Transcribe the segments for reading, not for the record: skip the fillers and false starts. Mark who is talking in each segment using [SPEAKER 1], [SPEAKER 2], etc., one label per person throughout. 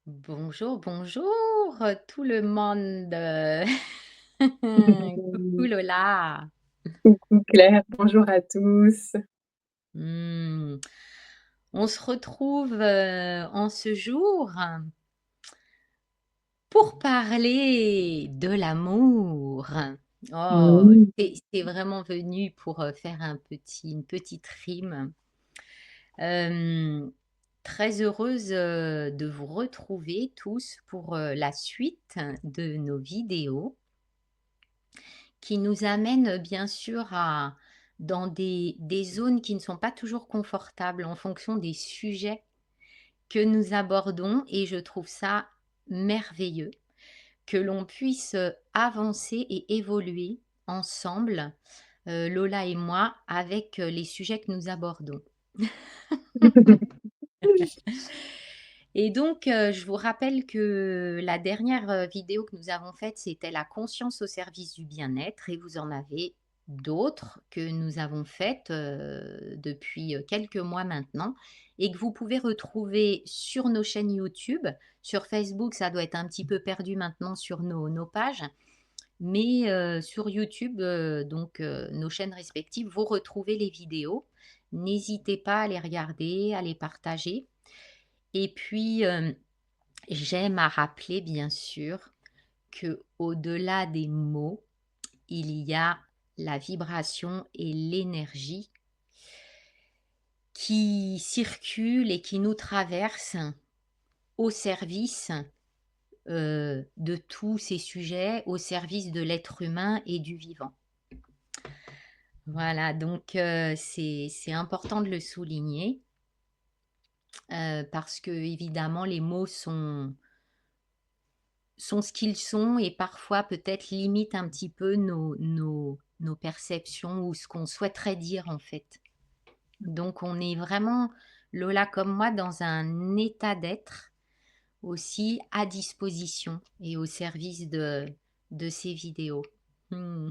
[SPEAKER 1] Bonjour, bonjour tout le monde. Coucou Lola.
[SPEAKER 2] Coucou Claire, bonjour à tous.
[SPEAKER 1] Hmm. On se retrouve en ce jour pour parler de l'amour. Oh,
[SPEAKER 2] Mmh.
[SPEAKER 1] c'est vraiment venu pour faire une petite rime. Euh, Très heureuse de vous retrouver tous pour la suite de nos vidéos, qui nous amène bien sûr dans des zones qui ne sont pas toujours confortables en fonction des sujets que nous abordons, et je trouve ça merveilleux que l'on puisse avancer et évoluer ensemble, Lola et moi, avec les sujets que nous abordons. Et donc, je vous rappelle que la dernière vidéo que nous avons faite, c'était la conscience au service du bien-être, et vous en avez d'autres que nous avons faites depuis quelques mois maintenant, et que vous pouvez retrouver sur nos chaînes YouTube. Sur Facebook, ça doit être un petit peu perdu maintenant sur nos pages, mais sur YouTube, nos chaînes respectives, vous retrouvez les vidéos. N'hésitez pas à les regarder, à les partager. Et puis, j'aime à rappeler, bien sûr, que au-delà des mots, il y a la vibration et l'énergie qui circulent et qui nous traversent au service de tous ces sujets, au service de l'être humain et du vivant. Voilà, donc c'est important de le souligner, parce que évidemment les mots sont ce qu'ils sont, et parfois peut-être limitent un petit peu nos perceptions ou ce qu'on souhaiterait dire en fait. Donc on est vraiment, Lola comme moi, dans un état d'être aussi à disposition et au service de ces vidéos. Hmm.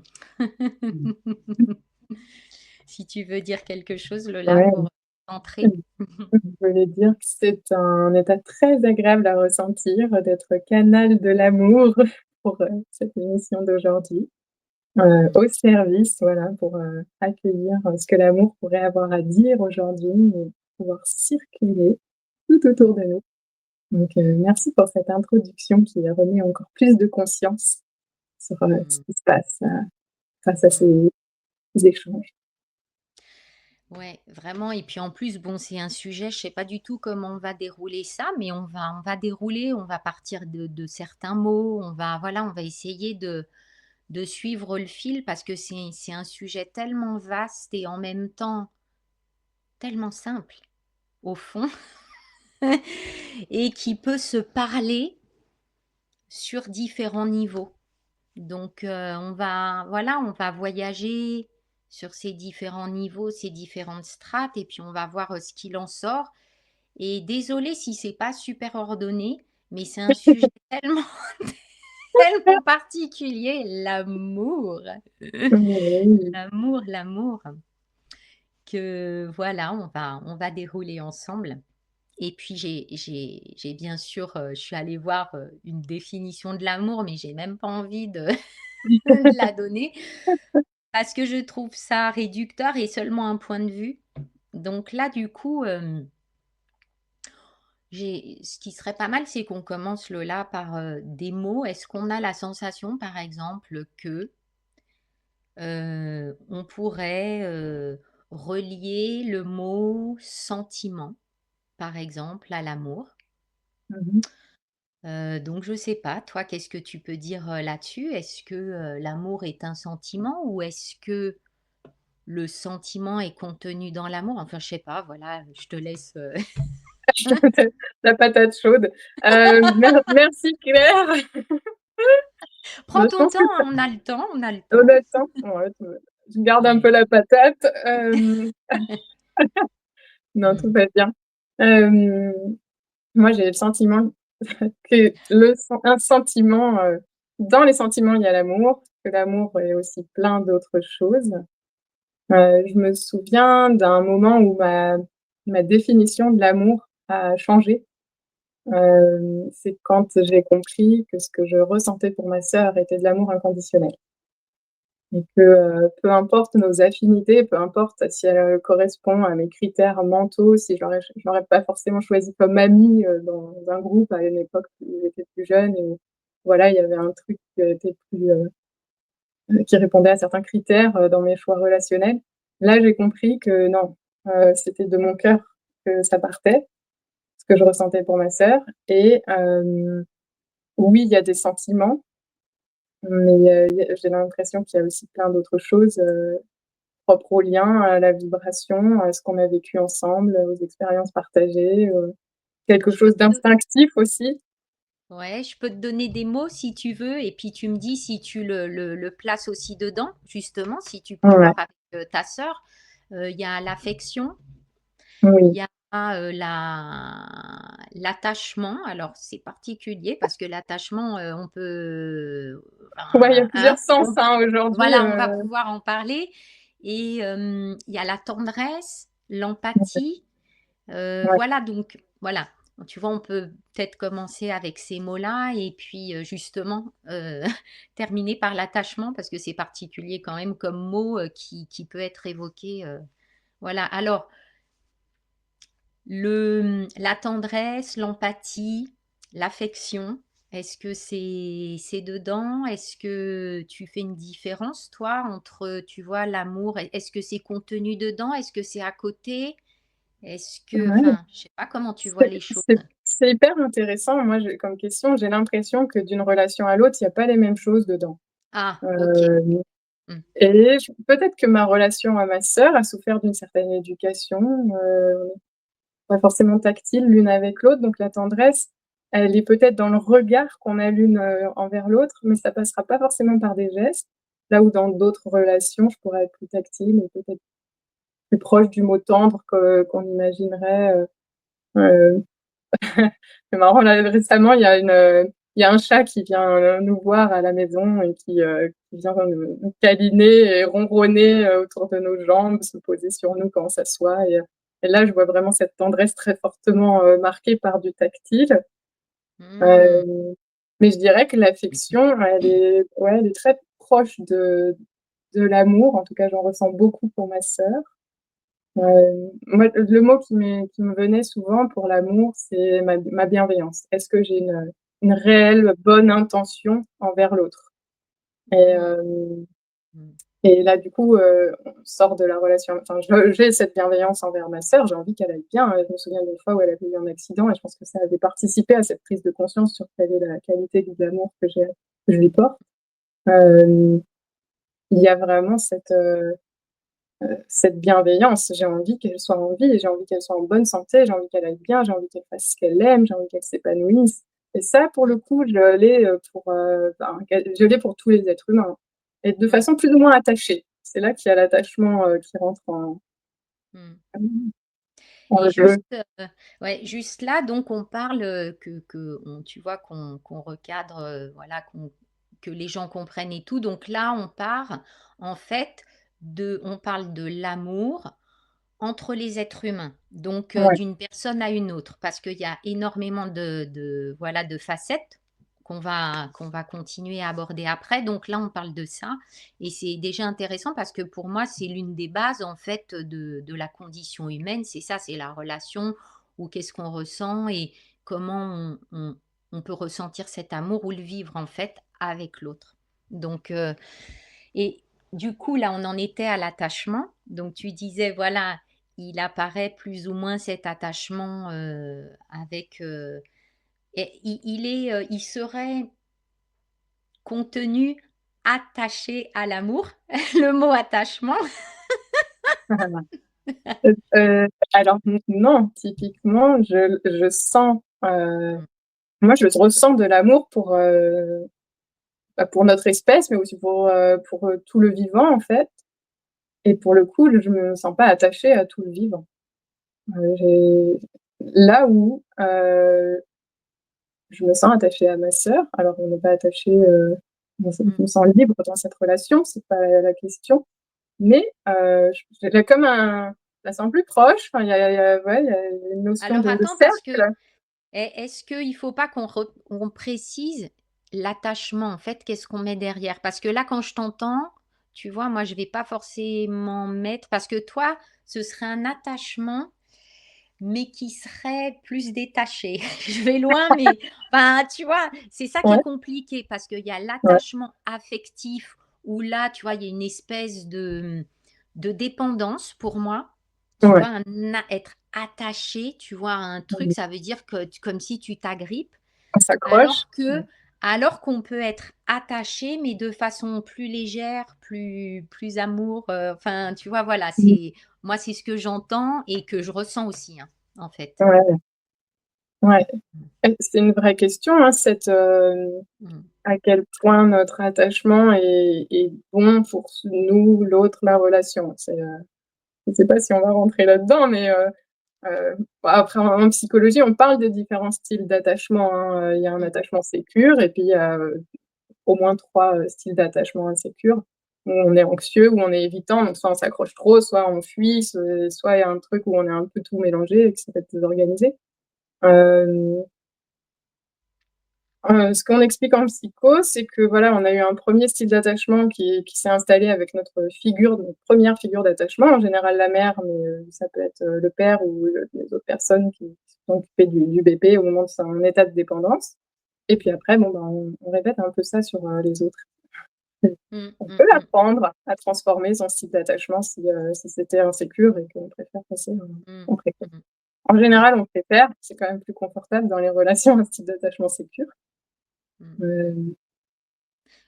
[SPEAKER 1] Si tu veux dire quelque chose, Lola,
[SPEAKER 2] Ouais,
[SPEAKER 1] pour entrer.
[SPEAKER 2] je voulais dire que c'est un état très agréable à ressentir, d'être canal de l'amour pour, cette émission d'aujourd'hui, au service, voilà, pour, accueillir, ce que l'amour pourrait avoir à dire aujourd'hui et pouvoir circuler tout autour de nous. Donc, merci pour cette introduction qui remet encore plus de conscience sur, ce
[SPEAKER 1] Hmm.
[SPEAKER 2] qui se passe, grâce à
[SPEAKER 1] Hmm.
[SPEAKER 2] ces échanges.
[SPEAKER 1] Ouais, vraiment. Et puis en plus, bon, c'est un sujet, je sais pas du tout comment on va dérouler ça, mais on va dérouler, on va partir de certains mots, voilà, on va essayer de suivre le fil, parce que c'est un sujet tellement vaste et en même temps tellement simple, au fond, et qui peut se parler sur différents niveaux. Donc, voilà, on va voyager sur ces différents niveaux, ces différentes strates, et puis on va voir ce qu'il en sort. Et désolée si c'est pas super ordonné, mais c'est un sujet tellement, tellement particulier, l'amour.
[SPEAKER 2] Oui,
[SPEAKER 1] L'amour, que voilà, on va dérouler ensemble. Et puis j'ai bien sûr, je suis allée voir une définition de l'amour, mais j'ai même pas envie de la donner, parce que je trouve ça réducteur et seulement un point de vue. Donc là, du coup, ce qui serait pas mal, c'est qu'on commence, Lola, par des mots. Est-ce qu'on a la sensation, par exemple, que on pourrait relier le mot sentiment, par exemple, à l'amour?
[SPEAKER 2] mmh mh.
[SPEAKER 1] Donc je sais pas, toi, qu'est-ce que tu peux dire là-dessus? Est-ce que l'amour est un sentiment, ou est-ce que le sentiment est contenu dans l'amour? Enfin, je sais pas, voilà, je te laisse.
[SPEAKER 2] La patate chaude. Merci Claire.
[SPEAKER 1] Prends
[SPEAKER 2] Bah, je
[SPEAKER 1] ton
[SPEAKER 2] pense
[SPEAKER 1] temps,
[SPEAKER 2] que
[SPEAKER 1] hein, on a le temps, on a le
[SPEAKER 2] on
[SPEAKER 1] temps.
[SPEAKER 2] a le temps. Ouais, je garde un
[SPEAKER 1] Ouais.
[SPEAKER 2] peu la patate. Non,
[SPEAKER 1] Mmh.
[SPEAKER 2] tout va bien. Hem, Moi, j'ai le sentiment que un sentiment, dans les sentiments, il y a l'amour, que l'amour est aussi plein d'autres choses. Je me souviens d'un moment où ma définition de l'amour a changé. c'est quand j'ai compris que ce que je ressentais pour ma sœur était de l'amour inconditionnel et que, peu importe nos affinités, peu importe si elle, correspond à mes critères mentaux, si je l'aurais pas forcément choisie comme amie, dans un groupe à une époque où j'étais plus jeune et voilà, il y avait un truc qui était plus, qui répondait à certains critères, dans mes choix relationnels. Là, j'ai compris que non, c'était de mon cœur que ça partait, ce que je ressentais pour ma sœur et oui, il y a des sentiments, mais il y a j'ai l'impression qu'il y a aussi plein d'autres choses, propres au lien, à la vibration, à ce qu'on a vécu ensemble, aux expériences partagées, quelque
[SPEAKER 1] Je peux
[SPEAKER 2] chose
[SPEAKER 1] te
[SPEAKER 2] d'instinctif aussi.
[SPEAKER 1] Ouais, je peux te donner des mots si tu veux, et puis tu me dis si tu le places aussi dedans, justement, si tu peux
[SPEAKER 2] Ouais,
[SPEAKER 1] voir avec ta sœur. Il y a l'affection, il
[SPEAKER 2] oui.
[SPEAKER 1] y a l'attachement. Alors, c'est particulier parce que l'attachement, on peut,
[SPEAKER 2] Ouais, il y a
[SPEAKER 1] enfin,
[SPEAKER 2] plusieurs sens,
[SPEAKER 1] on-
[SPEAKER 2] hein, aujourd'hui,
[SPEAKER 1] voilà, on va pouvoir en parler. Et il y a la tendresse, l'empathie.
[SPEAKER 2] ouais,
[SPEAKER 1] Voilà, donc voilà. Tu vois, on peut peut-être commencer avec ces mots-là et puis justement terminer par l'attachement parce que c'est particulier quand même comme mot qui peut être évoqué. Voilà. Alors, la tendresse, l'empathie, l'affection, est-ce que c'est dedans? Est-ce que tu fais une différence, toi, entre, tu vois, l'amour? Est-ce que c'est contenu dedans? Est-ce que c'est à côté? Est-ce que,
[SPEAKER 2] ouais.
[SPEAKER 1] enfin, je sais pas comment tu vois les choses.
[SPEAKER 2] C'est hyper intéressant. Moi, j'ai comme question, j'ai l'impression que d'une relation à l'autre, il y a pas les mêmes choses dedans.
[SPEAKER 1] Ah, OK.
[SPEAKER 2] Hem
[SPEAKER 1] Mmh.
[SPEAKER 2] et j peut-être que ma relation à ma sœur a souffert d'une certaine éducation, pas forcément tactile l'une avec l'autre, donc la tendresse, elle est peut-être dans le regard qu'on a l'une, envers l'autre, mais ça passera pas forcément par des gestes. Là où dans d'autres relations, je pourrais être plus tactile et peut-être plus proche du mot tendre qu'on imaginerait, heu C'est marrant là, récemment, il y a un chat qui vient, nous voir à la maison et qui vient nous câliner et ronronner, autour de nos jambes, se poser sur nous quand on s'assoit et là, je vois vraiment cette tendresse très fortement, marquée par du tactile.
[SPEAKER 1] Mmh.
[SPEAKER 2] Hem, mais je dirais que l'affection, elle est ouais, elle est très proche de l'amour. En tout cas, j'en ressens beaucoup pour ma sœur. Moi, le mot qui me venait souvent pour l'amour, c'est ma bienveillance. Est-ce que j'ai une réelle bonne intention envers l'autre? Et
[SPEAKER 1] Mmh. Mmh.
[SPEAKER 2] et là, du coup, on sort de la relation enfin, je j'ai cette bienveillance envers ma sœur, j'ai envie qu'elle aille bien. Je me souviens d'une fois où elle avait eu un accident et je pense que ça avait participé à cette prise de conscience sur quelle est la qualité de l'amour que je lui porte. Hem, il y a vraiment cette bienveillance. J'ai envie qu'elle soit en vie, j'ai envie qu'elle soit en bonne santé, j'ai envie qu'elle aille bien, j'ai envie qu'elle fasse ce qu'elle aime, j'ai envie qu'elle s'épanouisse et ça, pour
[SPEAKER 1] Mmh.
[SPEAKER 2] le coup, je l'ai, je l'ai pour tous les êtres humains et de
[SPEAKER 1] Mmh.
[SPEAKER 2] façon plus ou moins attachée. C'est là qu'il y a l'attachement, qui rentre
[SPEAKER 1] Mmh.
[SPEAKER 2] en
[SPEAKER 1] Et
[SPEAKER 2] jeu.
[SPEAKER 1] juste, ouais, juste là, donc on parle, tu vois, qu'on recadre, voilà, que les gens comprennent et tout. Donc là, on part, en fait, on parle de l'amour entre les êtres humains, donc
[SPEAKER 2] Ouais,
[SPEAKER 1] d'une personne à une autre, parce qu'il y a énormément voilà, de facettes qu'on va continuer à aborder après. Donc là, on parle de ça et c'est déjà intéressant parce que pour moi, c'est l'une des bases en fait de la condition humaine. C'est ça, c'est la relation ou qu'est-ce qu'on ressent et comment on peut ressentir cet amour ou le vivre en fait avec l'autre. Donc, et du coup, là, on en était à l'attachement. Donc, tu disais, voilà, il apparaît plus ou moins cet attachement avec. Et il serait contenu attaché à l'amour, le mot attachement.
[SPEAKER 2] alors non, typiquement, je sens,
[SPEAKER 1] Mm,
[SPEAKER 2] moi, je ressens de l'amour pour notre espèce, mais aussi pour, tout le vivant, en fait. Et pour le coup, je me sens pas attachée à tout le vivant. J'ai là où, je me sens attachée à ma sœur, alors on n'est pas attachés,
[SPEAKER 1] mm,
[SPEAKER 2] je me sens libre dans cette relation, c'est pas la question, mais j'ai comme un je la sens plus proche, enfin il y a ouais, il y a une notion
[SPEAKER 1] Alors
[SPEAKER 2] de
[SPEAKER 1] attends, parce que
[SPEAKER 2] cercle.
[SPEAKER 1] est-ce qu'il faut pas qu'on précise l'attachement, en fait, qu'est-ce qu'on met derrière? Parce que là, quand je t'entends, tu vois, moi, je vais pas forcément mettre parce que toi, ce serait un attachement, mais qui serait plus détaché. Je vais loin, mais enfin, tu vois, c'est ça qui est
[SPEAKER 2] Ouais,
[SPEAKER 1] compliqué parce qu'il y a
[SPEAKER 2] ouais,
[SPEAKER 1] l'attachement affectif où là, tu vois, il y a une espèce de dépendance pour moi. Tu
[SPEAKER 2] ouais.
[SPEAKER 1] vois, être attaché, tu vois, à un truc,
[SPEAKER 2] Mmh.
[SPEAKER 1] ça veut dire que comme si tu t'agrippes,
[SPEAKER 2] On s'accroche.
[SPEAKER 1] alors que alors qu'on peut être attaché, mais de façon plus légère, plus amour, enfin, tu vois, voilà,
[SPEAKER 2] Mmh.
[SPEAKER 1] c'est moi, c'est ce que j'entends et que je ressens aussi, hein, en fait.
[SPEAKER 2] Ouais, ouais.
[SPEAKER 1] Mmh.
[SPEAKER 2] C'est une vraie question, hein,
[SPEAKER 1] Mmh.
[SPEAKER 2] à quel point notre attachement est bon pour nous, l'autre, la relation. Je sais pas si on va rentrer là-dedans, mais bah, après en psychologie, on parle de différents styles d'attachement, hein, il y a un
[SPEAKER 1] Mmh.
[SPEAKER 2] attachement sécure et puis il y a, au moins 3 styles d'attachement insécure, où on est anxieux, où on est évitant, donc soit on s'accroche trop, soit on fuit, soit il y a un truc où on est un peu tout mélangé et que ça peut être désorganisé. Hem Ce qu'on explique en psycho, c'est que voilà, on a eu un premier style d'attachement qui s'est installé avec notre 1re figure d'attachement, en général la mère, mais ça peut être, le père ou les autres personnes qui se sont occupées du bébé au moment de son état de dépendance et puis après, bon, ben, on répète un peu ça sur, les autres.
[SPEAKER 1] Mmh.
[SPEAKER 2] On
[SPEAKER 1] Mmh
[SPEAKER 2] peut
[SPEAKER 1] mh.
[SPEAKER 2] apprendre à transformer son style d'attachement si c'était insécure et qu'on préfère passer
[SPEAKER 1] Mmh.
[SPEAKER 2] en préfère.
[SPEAKER 1] Mmh.
[SPEAKER 2] En
[SPEAKER 1] Ouais.
[SPEAKER 2] général, on préfère, c'est quand même plus confortable dans les relations un style d'attachement sécure.
[SPEAKER 1] Mmh.
[SPEAKER 2] Hem,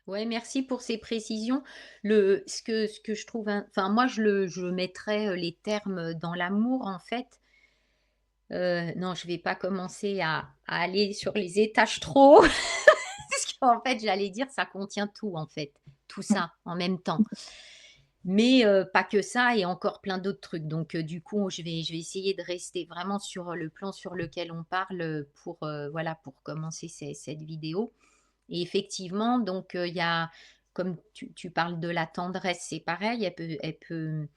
[SPEAKER 1] Ouais, merci pour ces précisions. Ce que je trouve enfin, moi, je mettrais, les termes, dans l'amour, en fait. Non, je vais pas commencer à aller sur les étages trop hauts, parce qu'en fait, j'allais dire, ça contient tout, en fait, tout ça en même temps. Mais pas que ça et encore plein d'autres trucs. Donc du coup, je vais essayer de rester vraiment sur le plan sur lequel on parle, pour, voilà, pour commencer cette vidéo. Et effectivement, donc il y a comme tu parles de la tendresse, c'est pareil, elle peut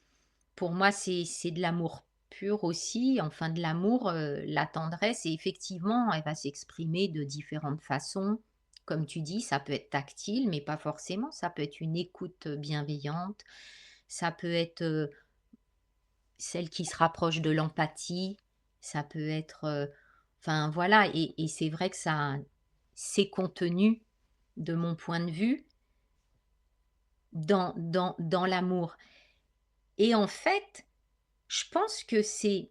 [SPEAKER 1] pour moi, c'est de l'amour pur aussi, enfin de l'amour, la tendresse et effectivement, elle va s'exprimer de différentes façons. Comme tu dis, ça peut être tactile, mais pas forcément. Ça peut être une écoute, bienveillante, ça peut être, celle qui se rapproche de l'empathie, ça peut être, enfin voilà et c'est vrai que ça c'est contenu, de mon point de vue, dans l'amour et en fait, je pense que ces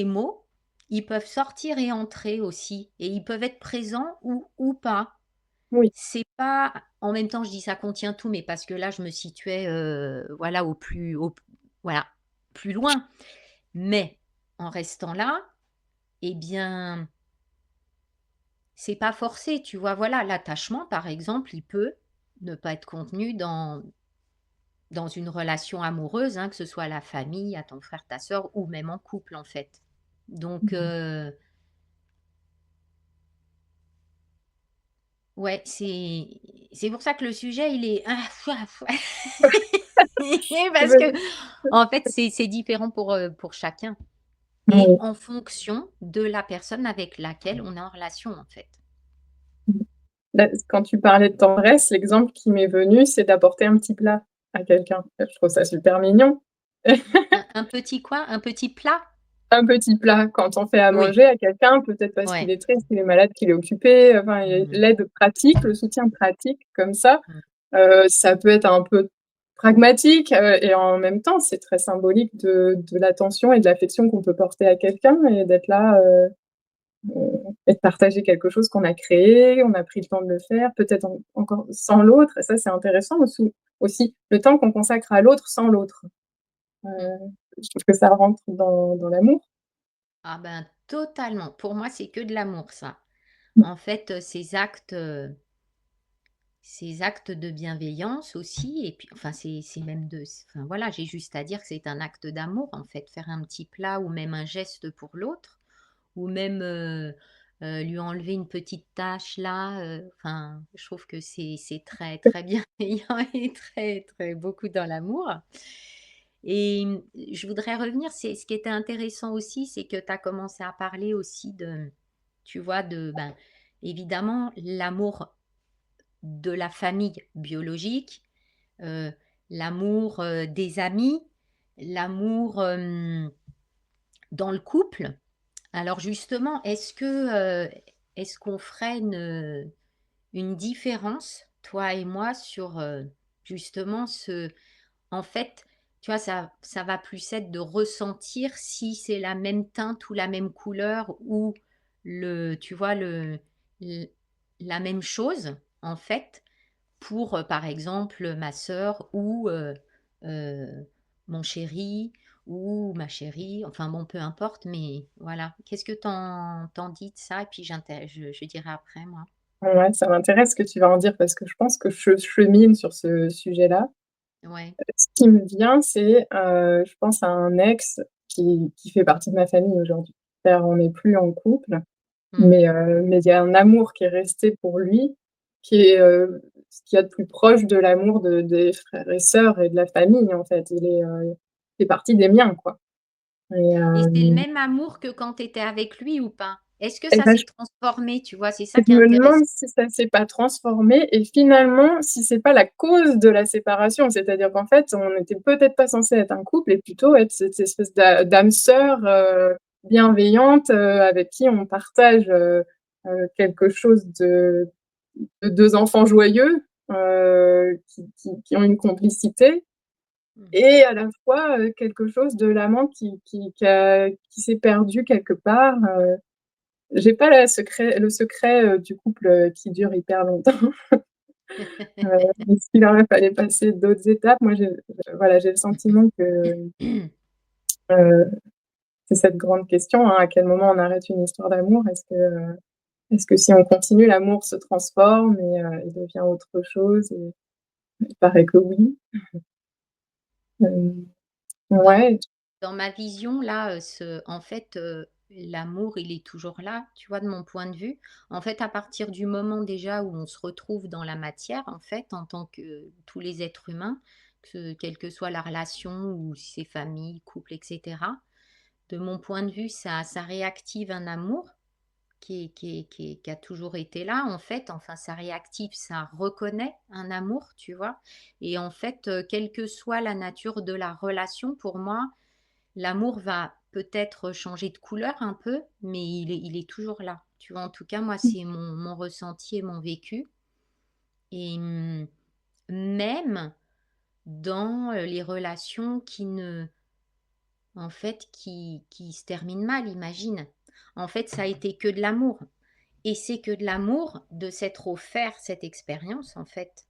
[SPEAKER 1] mots, ils peuvent sortir et entrer aussi et ils peuvent être présents ou pas.
[SPEAKER 2] oui.
[SPEAKER 1] C'est pas en même temps, je dis: «Ça contient tout», mais parce que là, je me situais, voilà, voilà, plus loin. Mais en restant là, eh bien, c'est pas forcé, tu vois? Voilà, l'attachement, par exemple, il peut ne pas être contenu dans une relation amoureuse, hein, que ce soit à la famille, à ton frère, ta sœur ou même en couple, en fait. Donc
[SPEAKER 2] Mmh.
[SPEAKER 1] ouais, c'est pour ça que le sujet, il est
[SPEAKER 2] Tu
[SPEAKER 1] parce
[SPEAKER 2] veux
[SPEAKER 1] que en fait, c'est différent pour chacun et
[SPEAKER 2] oui.
[SPEAKER 1] en fonction de la personne avec laquelle on est en relation, en fait.
[SPEAKER 2] Mmh. Bah, quand tu parlais de tendresse, l'exemple qui m'est venu, c'est d'apporter un petit plat à quelqu'un. Je trouve ça super mignon.
[SPEAKER 1] Un petit quoi? Un petit plat?
[SPEAKER 2] Un petit plat, quand on fait à
[SPEAKER 1] Oui,
[SPEAKER 2] manger à quelqu'un, peut-être parce qu'il
[SPEAKER 1] ouais.
[SPEAKER 2] est triste, qu'il est malade, qu'il est occupé, enfin, et
[SPEAKER 1] Mmh.
[SPEAKER 2] l'aide pratique, le soutien pratique comme ça,
[SPEAKER 1] Mmh.
[SPEAKER 2] ça peut être un peu pragmatique, et en même temps, c'est très symbolique de l'attention et de l'affection qu'on peut porter à quelqu'un et d'être là, et de partager quelque chose qu'on a créé, on a pris le temps de le faire, peut-être encore sans l'autre et ça, c'est intéressant aussi, le temps qu'on consacre à l'autre sans l'autre. Heu,
[SPEAKER 1] Mmh.
[SPEAKER 2] je trouve que ça rentre dans l'amour.
[SPEAKER 1] Ah ben, totalement. Pour moi, c'est que de l'amour, ça.
[SPEAKER 2] Mmh.
[SPEAKER 1] En fait, ces actes de bienveillance aussi et puis enfin, c'est même de enfin, voilà, j'ai juste à dire que c'est un acte d'amour, en fait. Faire un petit plat ou même un geste pour l'autre ou même, lui enlever une petite tâche là, enfin, je trouve que c'est très, très bienveillant et très, très beaucoup dans l'amour et je voudrais revenir, c'est ce qui était intéressant aussi, c'est que tu as commencé à parler aussi de tu vois, ben, évidemment, l'amour de la famille biologique, heu, l'amour, des amis, l'amour, dans le couple. Alors justement, est-ce qu'on ferait une différence, toi et moi, sur, justement en fait, tu vois, ça va plus être de ressentir si c'est la même teinte ou la même couleur ou tu vois, l la même chose, en fait, pour, par exemple, ma sœur ou, mon chéri ou ma chérie, enfin bon, peu importe, mais voilà. Qu'est-ce que t'en dis de ça? Et puis je dirai après moi.
[SPEAKER 2] Ouais, ça m'intéresse ce que tu vas en dire parce que je pense que je chemine sur ce sujet-là.
[SPEAKER 1] Ouais.
[SPEAKER 2] Ce qui me vient, c'est, je pense à un ex qui fait partie de ma famille aujourd'hui. C'est-à-dire on n'est plus en couple,
[SPEAKER 1] Mmh.
[SPEAKER 2] mais il y a un amour qui est resté pour lui, qui est, ce qu'il y a de plus proche de l'amour des frères et sœurs et de la famille, en fait. Il fait partie des miens, quoi et
[SPEAKER 1] Et c'est le
[SPEAKER 2] hem
[SPEAKER 1] même amour que quand tu étais avec lui ou pas? Est-ce que
[SPEAKER 2] et
[SPEAKER 1] ça
[SPEAKER 2] bah,
[SPEAKER 1] s'est transformé, tu vois? C'est ça qui
[SPEAKER 2] je
[SPEAKER 1] est
[SPEAKER 2] me
[SPEAKER 1] intéressant.
[SPEAKER 2] demande si ça s'est pas transformé et finalement, si c'est pas la cause de la séparation. C'est-à-dire qu'en fait, on n'était peut-être pas censés être un couple et plutôt être cette espèce d'âme sœur, bienveillante, avec qui on partage, quelque chose de 2 enfants joyeux, qui ont une complicité
[SPEAKER 1] Mmh.
[SPEAKER 2] et à la fois, quelque chose de l'amant qui s'est perdu quelque part, j'ai pas le secret, du couple, qui dure hyper longtemps, est-ce qu'il aurait fallu passer d'autres étapes? Moi, voilà, j'ai le sentiment que, heu, c'est cette grande question, hein, à quel moment on arrête une histoire d'amour? Est-ce que si on continue, l'amour se transforme et il devient autre chose? Et il paraît que oui. Hem,
[SPEAKER 1] Dans
[SPEAKER 2] ouais,
[SPEAKER 1] dans ma vision là, en fait, l'amour, il est toujours là, tu vois, de mon point de vue. En fait, à partir du moment déjà où on se retrouve dans la matière, en fait, en tant que tous les êtres humains, quelle que soit la relation ou si c'est famille, couple et cetera. De mon point de vue, ça réactive un amour qui a toujours été là, en fait. Enfin, ça réactive, ça reconnaît un amour, tu vois? Et en fait, quelle que soit la nature de la relation, pour moi, l'amour va peut-être changer de couleur un peu, mais il est toujours là. Tu vois? En tout cas, moi, c'est mon ressenti et mon vécu et même dans, les relations en fait, qui se terminent mal, imagine. En fait, ça a été que de l'amour et c'est que de l'amour de s'être offert cette expérience, en fait,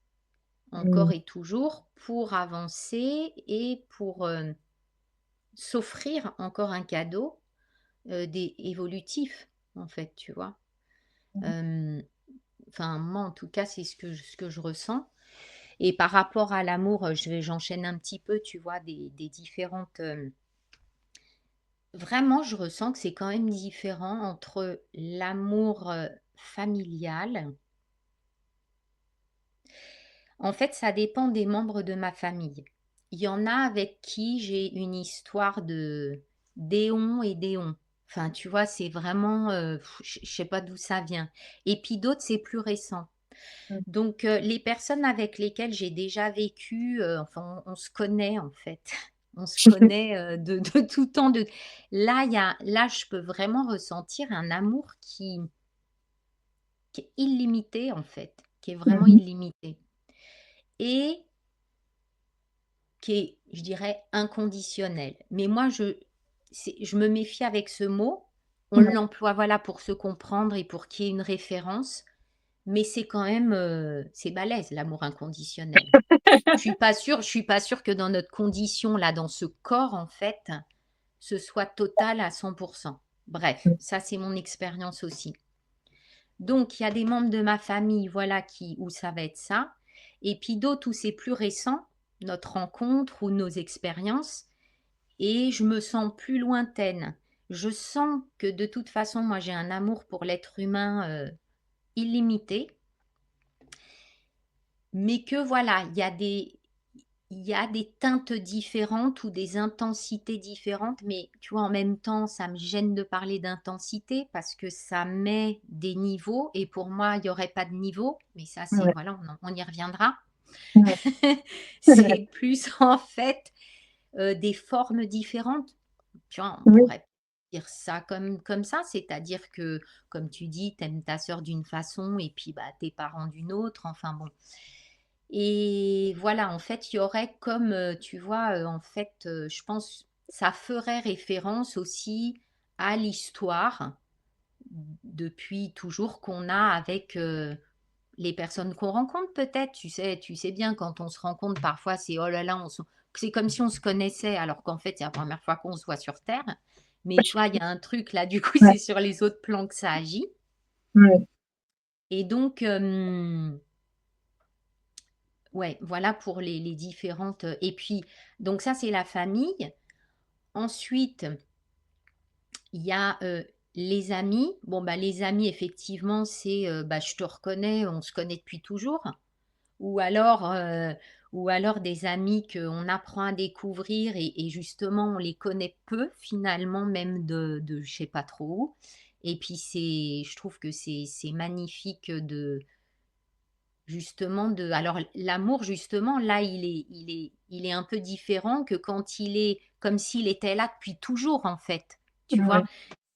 [SPEAKER 1] encore
[SPEAKER 2] mmh,
[SPEAKER 1] et toujours pour avancer et pour, s'offrir encore un cadeau, des évolutif, en fait, tu vois?
[SPEAKER 2] mmh,
[SPEAKER 1] Hem, enfin, moi, en tout cas, c'est ce que je ressens et par rapport à l'amour, j'enchaîne un petit peu, tu vois, des différentes, vraiment, je ressens que c'est quand même différent entre l'amour, familial. En fait, ça dépend des membres de ma famille. Il y en a avec qui j'ai une histoire de d'éons et d'éons. Enfin, tu vois, c'est vraiment, je sais pas d'où ça vient et puis d'autres, c'est plus récent.
[SPEAKER 2] mmh,
[SPEAKER 1] Donc les personnes avec lesquelles j'ai déjà vécu, enfin, on se connaît, en fait. On se connaît, de tout temps de là, je peux vraiment ressentir un amour qui est illimité, en fait, qui est vraiment
[SPEAKER 2] mmh
[SPEAKER 1] illimité et qui est, je dirais, inconditionnel. Mais moi, je me méfie avec ce mot. On
[SPEAKER 2] ouais,
[SPEAKER 1] l'emploie, voilà, pour se comprendre et pour qu'il y ait une référence, mais c'est quand même, c'est balèze l'amour inconditionnel. Je suis pas sûre que dans notre condition là, dans ce corps en fait, ce soit total à 100%. Bref,
[SPEAKER 2] mmh,
[SPEAKER 1] ça c'est mon expérience aussi. Donc il y a des membres de ma famille, voilà, où ça va être ça et puis d'autres où c'est plus récent, notre rencontre ou nos expériences et je me sens plus lointaine. Je sens que de toute façon, moi j'ai un amour pour l'être humain, illimité, mais que voilà, il y a des il y a des teintes différentes ou des intensités différentes, mais tu vois, en même temps, ça me gêne de parler d'intensité parce que ça met des niveaux et pour moi, il y aurait pas de niveau, mais ça, c'est
[SPEAKER 2] Ouais,
[SPEAKER 1] voilà, on y reviendra.
[SPEAKER 2] ouais.
[SPEAKER 1] C'est plus en fait, des formes différentes. Tu vois, on
[SPEAKER 2] Oui,
[SPEAKER 1] pourrait dire ça comme ça, c'est-à-dire que, comme tu dis, tu aimes ta sœur d'une façon et puis, bah, tes parents d'une autre, enfin bon. Et voilà, en fait, il y aurait comme, tu vois, en fait, je pense, ça ferait référence aussi à l'histoire depuis toujours qu'on a avec, les personnes qu'on rencontre peut-être. Tu sais bien quand on se rencontre parfois c'est: «Oh là là, c'est comme si on se connaissait alors qu'en fait, c'est la première fois qu'on se voit sur terre». Mais tu vois, il y a un truc là, du coup,
[SPEAKER 2] ouais,
[SPEAKER 1] c'est sur les autres plans que ça agit
[SPEAKER 2] ouais,
[SPEAKER 1] et donc ouais, voilà pour les différentes, et puis donc ça, c'est la famille. Ensuite, il y a, les amis. Bon, bah, les amis effectivement, c'est, bah, je te reconnais, on se connaît depuis toujours. Ou alors, heu, ou alors des amis qu'on apprend à découvrir et justement on les connaît peu finalement même de je sais pas trop où et puis je trouve que c'est magnifique de justement de alors l'amour justement là il est un peu différent que quand il est comme s'il était là depuis toujours en fait, tu vois?
[SPEAKER 2] ouais,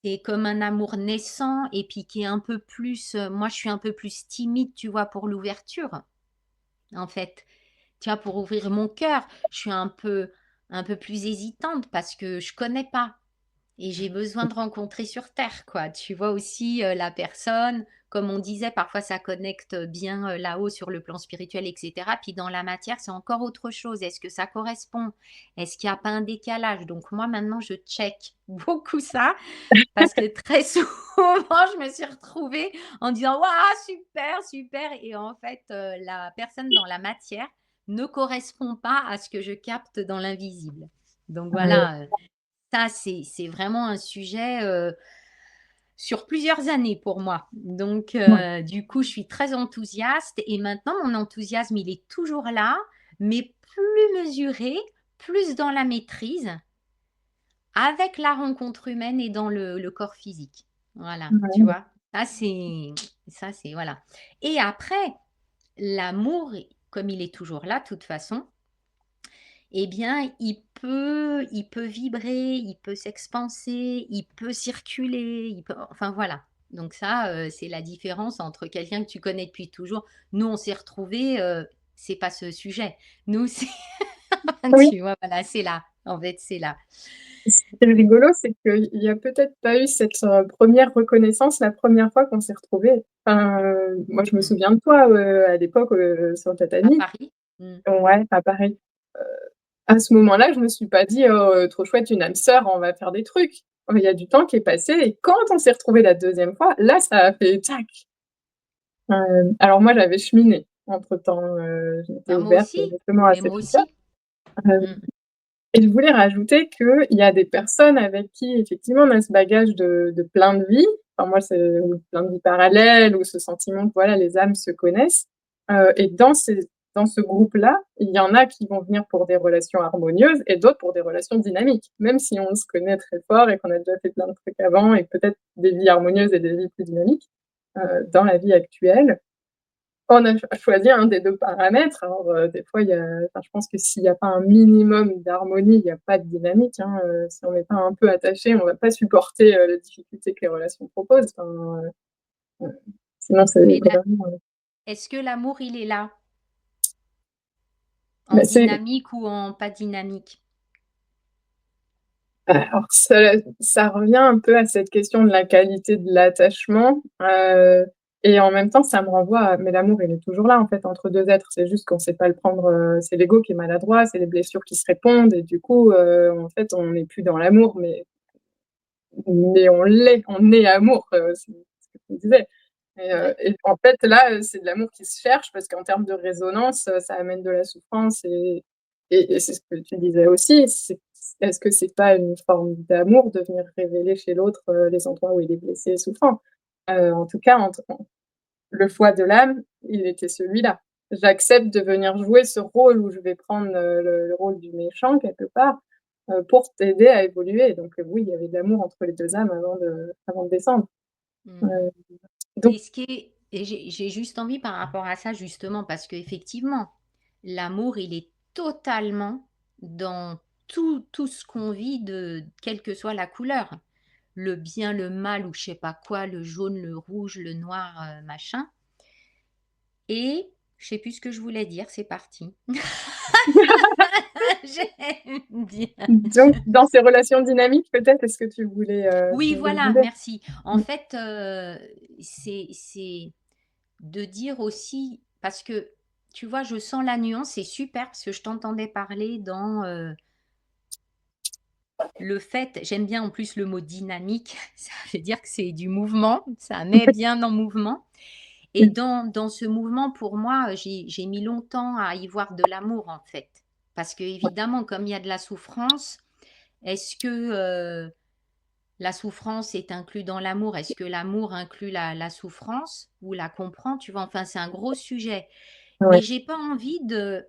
[SPEAKER 1] C'est comme un amour naissant et puis qui est un peu plus, moi je suis un peu plus timide, tu vois, pour l'ouverture, en fait. Tu vois, pour ouvrir mon cœur, je suis un peu plus hésitante parce que je connais pas et j'ai besoin de rencontrer sur terre, quoi. Tu vois aussi, la personne, comme on disait, parfois ça connecte bien, là-haut sur le plan spirituel et cetera. Puis dans la matière, c'est encore autre chose. Est-ce que ça correspond? Est-ce qu'il y a pas un décalage? Donc moi, maintenant, je check beaucoup ça parce que très souvent, je me suis retrouvée en disant: «Waouh, super, super» et en fait, la personne dans la matière ne correspond pas à ce que je capte dans l'invisible. Donc
[SPEAKER 2] ouais,
[SPEAKER 1] voilà, ça c'est vraiment un sujet, sur plusieurs années pour moi. Donc
[SPEAKER 2] ouais,
[SPEAKER 1] du coup, je suis très enthousiaste et maintenant mon enthousiasme, il est toujours là, mais plus mesuré, plus dans la maîtrise avec la rencontre humaine et dans le corps physique. Voilà, tu
[SPEAKER 2] ouais,
[SPEAKER 1] vois? Ça c'est voilà et après, l'amour, comme il est toujours là de toute façon, eh bien, il peut vibrer, il peut s'expanser, il peut circuler, il peut enfin voilà. Donc ça, c'est la différence entre quelqu'un que tu connais depuis toujours. Nous, on s'est retrouvés, c'est pas ce sujet. Nous, c'est
[SPEAKER 2] oui.
[SPEAKER 1] tu vois? Voilà, c'est là. En fait, c'est là.
[SPEAKER 2] Ce qui est rigolo, c'est qu'il y a peut-être pas eu cette, 1re reconnaissance la première fois qu'on s'est retrouvés. Enfin, moi je me
[SPEAKER 1] Mmh.
[SPEAKER 2] souviens de toi, à l'époque, sur le
[SPEAKER 1] À
[SPEAKER 2] tatami.
[SPEAKER 1] Paris? Mmh.
[SPEAKER 2] Ouais, à Paris. À ce moment-là, je me suis pas dit: «Oh, trop chouette, une âme sœur, on va faire des trucs». Il y a du temps qui est passé et quand on s'est retrouvés la deuxième fois, là, ça a fait tac! Alors moi, j'avais cheminé entre-temps, j'étais
[SPEAKER 1] Ah moi
[SPEAKER 2] ouverte
[SPEAKER 1] aussi,
[SPEAKER 2] justement à
[SPEAKER 1] mais
[SPEAKER 2] cette
[SPEAKER 1] moi
[SPEAKER 2] idée.
[SPEAKER 1] aussi. Mmh.
[SPEAKER 2] Et je voulais rajouter qu'il y a des personnes avec qui effectivement on a ce bagage de plein de vies. Enfin moi c'est ou plein de vies parallèles ou ce sentiment que voilà les âmes se connaissent, et dans ce groupe-là, il y en a qui vont venir pour des relations harmonieuses et d'autres pour des relations dynamiques. Même si on se connaît très fort et qu'on a déjà fait plein de trucs avant et peut-être des vies harmonieuses et des vies plus dynamiques, dans la vie actuelle, on a choisi un des 2 paramètres. Alors, des fois, il y a enfin, je pense que s'il y a pas un minimum d'harmonie, il y a pas de dynamique, hein, si on n'est pas un peu attaché, on va pas supporter, les difficultés que les relations proposent. Enfin, sinon c'est
[SPEAKER 1] Mais la
[SPEAKER 2] vraiment,
[SPEAKER 1] est-ce que l'amour, il est là? En
[SPEAKER 2] bah, c'est
[SPEAKER 1] dynamique ou en pas dynamique?
[SPEAKER 2] alors ça revient un peu à cette question de la qualité de l'attachement, et en même temps, ça me renvoie à mais l'amour, il est toujours là, en fait, entre 2 êtres. C'est juste qu'on sait pas le prendre, c'est l'ego qui est maladroit, c'est les blessures qui se répondent et du coup, en fait, on n'est plus dans l'amour, mais on est amour, c'est ce que tu disais
[SPEAKER 1] Ouais.
[SPEAKER 2] et en fait, là, c'est de l'amour qui se cherche parce qu'en termes de résonance, ça amène de la souffrance et c'est ce que tu disais aussi, est-ce que c'est pas une forme d'amour de venir révéler chez l'autre, les endroits où il est blessé et souffrant? En tout cas, entre le choix de l'âme, il était celui-là. j'accepte de venir jouer ce rôle où je vais prendre, le rôle du méchant quelque part, pour t'aider à évoluer. Donc, oui, il y avait de l'amour entre les 2 âmes avant de descendre.
[SPEAKER 1] Mmh.
[SPEAKER 2] Heu,
[SPEAKER 1] Et
[SPEAKER 2] donc
[SPEAKER 1] ce qui est et j'ai juste envie par rapport à ça justement parce qu'effectivement, l'amour, il est totalement dans tout ce qu'on vit de quelle que soit la couleur. Le bien, le mal ou je sais pas quoi, le jaune, le rouge, le noir, machin et je sais plus ce que je voulais dire, c'est parti. J'aime bien.
[SPEAKER 2] donc dans ces relations dynamiques peut-être, est-ce que tu
[SPEAKER 1] Oui,
[SPEAKER 2] voulais
[SPEAKER 1] voilà,
[SPEAKER 2] demander?
[SPEAKER 1] merci. En fait, c'est de dire aussi parce que, tu vois, je sens la nuance, c'est super parce que je t'entendais parler dans, le fait j'aime bien en plus le mot dynamique, ça veut dire que c'est du mouvement, ça met bien en mouvement et
[SPEAKER 2] Oui,
[SPEAKER 1] dans ce mouvement, pour moi, j'ai mis longtemps à y voir de l'amour, en fait. Parce
[SPEAKER 2] ouais,
[SPEAKER 1] qu'évidemment, comme il y a de la souffrance, est-ce que, la souffrance est inclus dans l'amour? Est-ce que l'amour inclut la souffrance ou la comprend? Tu vois? Enfin, c'est un gros sujet. Mais
[SPEAKER 2] ouais,
[SPEAKER 1] j'ai pas envie de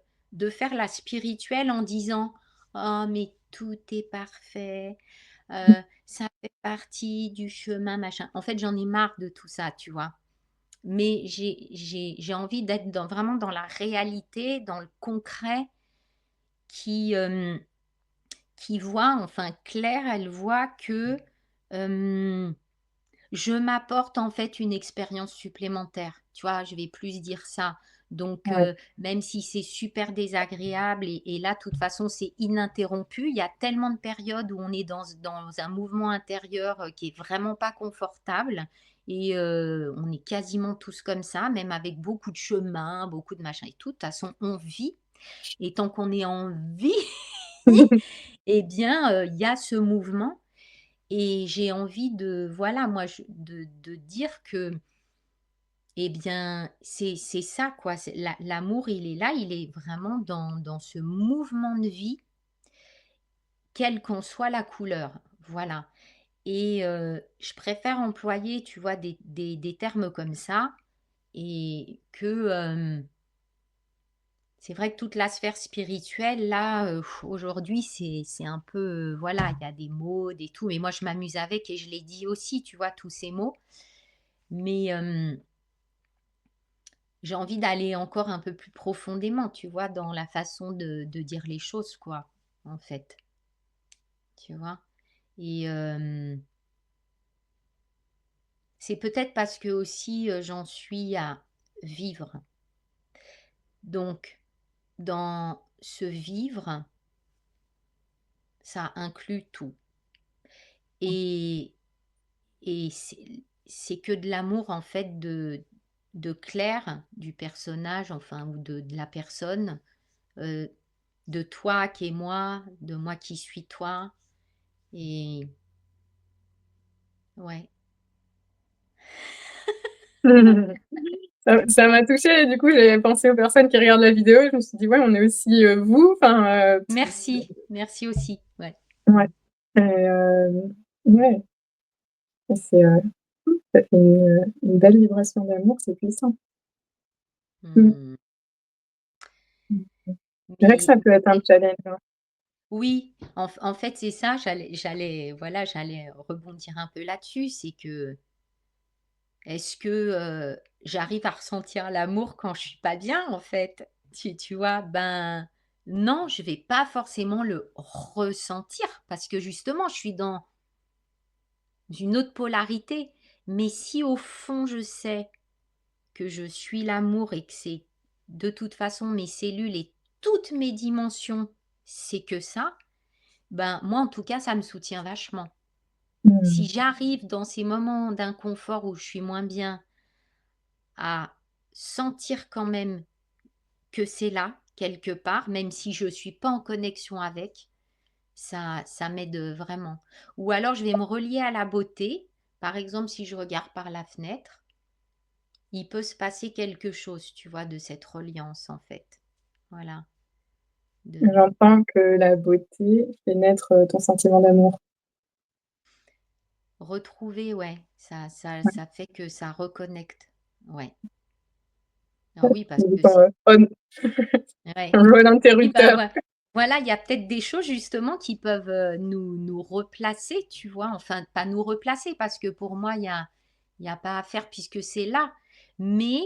[SPEAKER 1] faire la spirituelle en disant: «Oh mais tout est parfait, ça fait partie du chemin, machin». En fait, j'en ai marre de tout ça, tu vois? Mais j'ai envie d'être vraiment dans la réalité, dans le concret qui, qui voit enfin Claire, elle voit que, hem je m'apporte en fait une expérience supplémentaire, tu vois? Je vais plus dire ça. Donc,
[SPEAKER 2] ouais,
[SPEAKER 1] même si c'est super désagréable et là, de toute façon, c'est ininterrompu. Il y a tellement de périodes où on est dans un mouvement intérieur, qui est vraiment pas confortable et on est quasiment tous comme ça, même avec beaucoup de chemins, beaucoup de machins et tout. De toute façon, on vit et tant qu'on est en vie, eh bien, il y a ce mouvement et j'ai envie de voilà, moi je de dire que, eh bien, c'est ça quoi, c'est l'amour, il est là, il est vraiment dans ce mouvement de vie, quelle qu'en soit la couleur, voilà et je préfère employer, tu vois, des termes comme ça et que, c'est vrai que toute la sphère spirituelle là, aujourd'hui c'est un peu, voilà, il y a des mots, des tout, mais moi je m'amuse avec et je les dis aussi, tu vois, tous ces mots. Mais, j'ai envie d'aller encore un peu plus profondément, tu vois, dans la façon de dire les choses, quoi, en fait, tu vois? Et c'est peut-être parce que aussi, j'en suis à vivre. Donc dans ce vivre, ça inclut tout et c'est que de l'amour, en fait, de Claire, du personnage, enfin, ou de la personne, heu, de toi qui es moi, de moi qui suis toi et ouais.
[SPEAKER 2] Ça m'a touchée et du coup, j'ai pensé aux personnes qui regardent la vidéo et je me suis dit: «Ouais, on est aussi, vous», enfin, parce que
[SPEAKER 1] Merci, merci aussi, ouais.
[SPEAKER 2] ouais et ouais, c'est, ça fait une belle vibration d'amour, c'est puissant. Mmh.
[SPEAKER 1] Mmh.
[SPEAKER 2] Mmh. C'est vrai que
[SPEAKER 1] Mais
[SPEAKER 2] ça peut être un challenge, hein.
[SPEAKER 1] oui, en fait, c'est ça, voilà, j'allais rebondir un peu là-dessus, c'est que est-ce que, j'arrive à ressentir l'amour quand je suis pas bien, en fait? Tu vois? Ben, non, je vais pas forcément le ressentir parce que justement, je suis dans une autre polarité. Mais si au fond, je sais que je suis l'amour et que c'est de toute façon mes cellules et toutes mes dimensions, c'est que ça, ben, moi, en tout cas, ça me soutient vachement. Si
[SPEAKER 2] Mmh.
[SPEAKER 1] j'arrive dans ces moments d'inconfort où je suis moins bien à sentir quand même que c'est là, quelque part, même si je ne suis pas en connexion avec, ça m'aide vraiment. Ou alors je vais me relier à la beauté. Par exemple, si je regarde par la fenêtre, il peut se passer quelque chose, tu vois, de cette reliance en fait. Voilà, de
[SPEAKER 2] J'entends que la beauté fait naître, ton sentiment d'amour.
[SPEAKER 1] retrouver, ouais, ça
[SPEAKER 2] Ouais.
[SPEAKER 1] ça fait que ça reconnecte. Ouais. Ah oui, parce
[SPEAKER 2] Du
[SPEAKER 1] que
[SPEAKER 2] temps,
[SPEAKER 1] c'est
[SPEAKER 2] on
[SPEAKER 1] ouais.
[SPEAKER 2] un vol
[SPEAKER 1] Oui, bah,
[SPEAKER 2] interrupteur.
[SPEAKER 1] voilà, il y a peut-être des choses justement qui peuvent, nous replacer, tu vois? Enfin, pas nous replacer parce que pour moi, il y a pas à faire puisque c'est là. Mais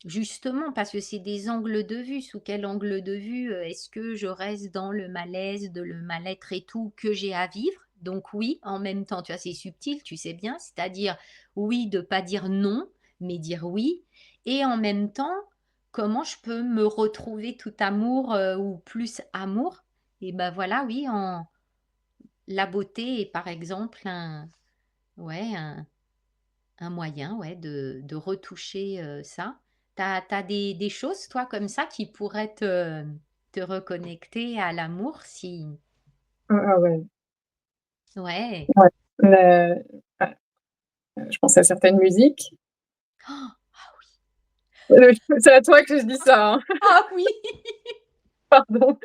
[SPEAKER 1] justement parce que c'est des angles de vue. Sous quel angle de vue, est-ce que je reste dans le malaise, de le mal-être et tout que j'ai à vivre? Donc oui, en même temps, tu vois, c'est subtil, tu sais bien, c'est-à-dire oui, de pas dire non, mais dire oui et en même temps comment je peux me retrouver tout amour, ou plus amour? Et ben voilà, oui, en la beauté est par exemple ouais, un moyen, ouais, de retoucher, ça. T'as des choses toi comme ça qui pourraient te reconnecter à l'amour si
[SPEAKER 2] Ah ouais,
[SPEAKER 1] ouais.
[SPEAKER 2] ouais. Le ouais, je pense à certaines musiques.
[SPEAKER 1] Ah
[SPEAKER 2] C'est à toi que je dis ça, hein,
[SPEAKER 1] ah oui!
[SPEAKER 2] pardon.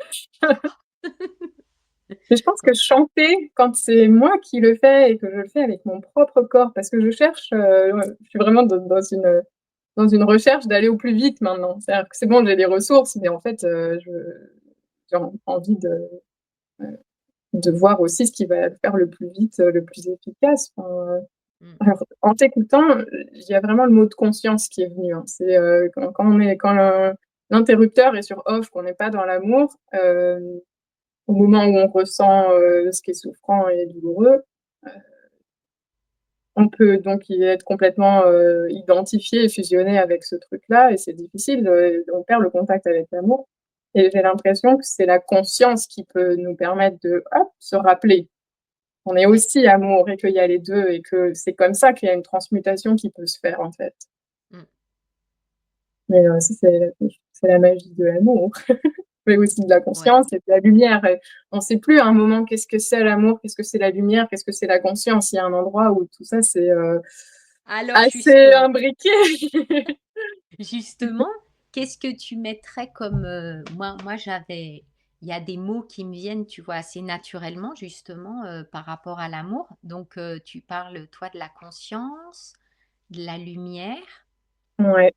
[SPEAKER 2] Mais je pense que chanter, quand c'est moi qui le fais et que je le fais avec mon propre corps, parce que je cherche, ouais, je suis vraiment dans une recherche d'aller au plus vite maintenant. C'est-à-dire que c'est bon, j'ai des ressources, mais en fait, je j'ai envie de voir aussi ce qui va faire le plus vite, le plus efficace. Enfin,
[SPEAKER 1] Mmh.
[SPEAKER 2] alors en t'écoutant, il y a vraiment le mot de conscience qui est venu, hein. C'est, quand l'interrupteur est sur off, qu'on n'est pas dans l'amour, au moment où on ressent, ce qui est souffrant et douloureux, on peut donc y être complètement, identifié et fusionné avec ce truc-là et c'est difficile, on perd le contact avec l'amour et j'ai l'impression que c'est la conscience qui peut nous permettre de, hop, se rappeler qu'on est
[SPEAKER 1] Ouais.
[SPEAKER 2] aussi amour et qu'il y a les 2 et que c'est comme ça qu'il y a une transmutation qui peut se faire, en fait.
[SPEAKER 1] Mmh.
[SPEAKER 2] Mais ça, c'est la magie de l'amour, mais aussi de la
[SPEAKER 1] Ouais.
[SPEAKER 2] conscience et de la lumière et on sait plus à un moment qu'est-ce que c'est l'amour, qu'est-ce que c'est la lumière, qu'est-ce que c'est la conscience. Il y a un endroit où tout ça, c'est,
[SPEAKER 1] Alors
[SPEAKER 2] assez imbriqué.
[SPEAKER 1] justement, qu'est-ce que tu mettrais comme, moi j'avais il y a des mots qui me viennent, tu vois, assez naturellement justement, par rapport à l'amour. Donc, tu parles toi de la conscience, de la lumière.
[SPEAKER 2] Ouais,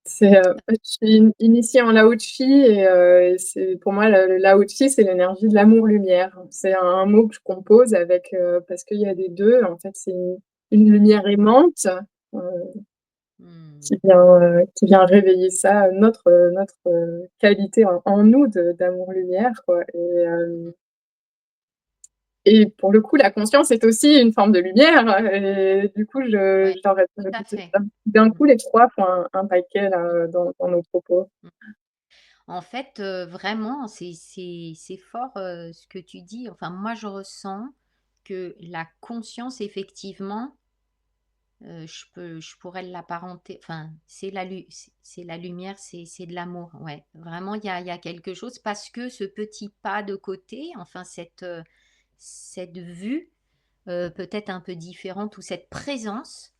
[SPEAKER 2] c'est, je suis initiée en Lao-Tzu et c'est pour moi le Lao-Tzu, c'est l'énergie de l'amour-lumière. C'est un mot que je compose avec, parce qu'il y a des 2 en fait, c'est une lumière aimante, heu
[SPEAKER 1] Mmh.
[SPEAKER 2] qui vient réveiller ça, notre qualité en nous de d'amour-lumière, quoi et pour le coup, la conscience est aussi une forme de lumière et du coup,
[SPEAKER 1] Ouais,
[SPEAKER 2] j'aurais
[SPEAKER 1] tout à fait.
[SPEAKER 2] d'un
[SPEAKER 1] Mmh,
[SPEAKER 2] coup, les 3 font un paquet là, dans nos propos.
[SPEAKER 1] mmh. En fait, vraiment, c'est fort, ce que tu dis. Enfin, moi, je ressens que la conscience, effectivement, je pourrais l'apparenter enfin, c'est la lumière, c'est de l'amour, ouais. Vraiment, il y a quelque chose parce que ce petit pas de côté, enfin cette vue, peut-être un peu différente ou cette présence,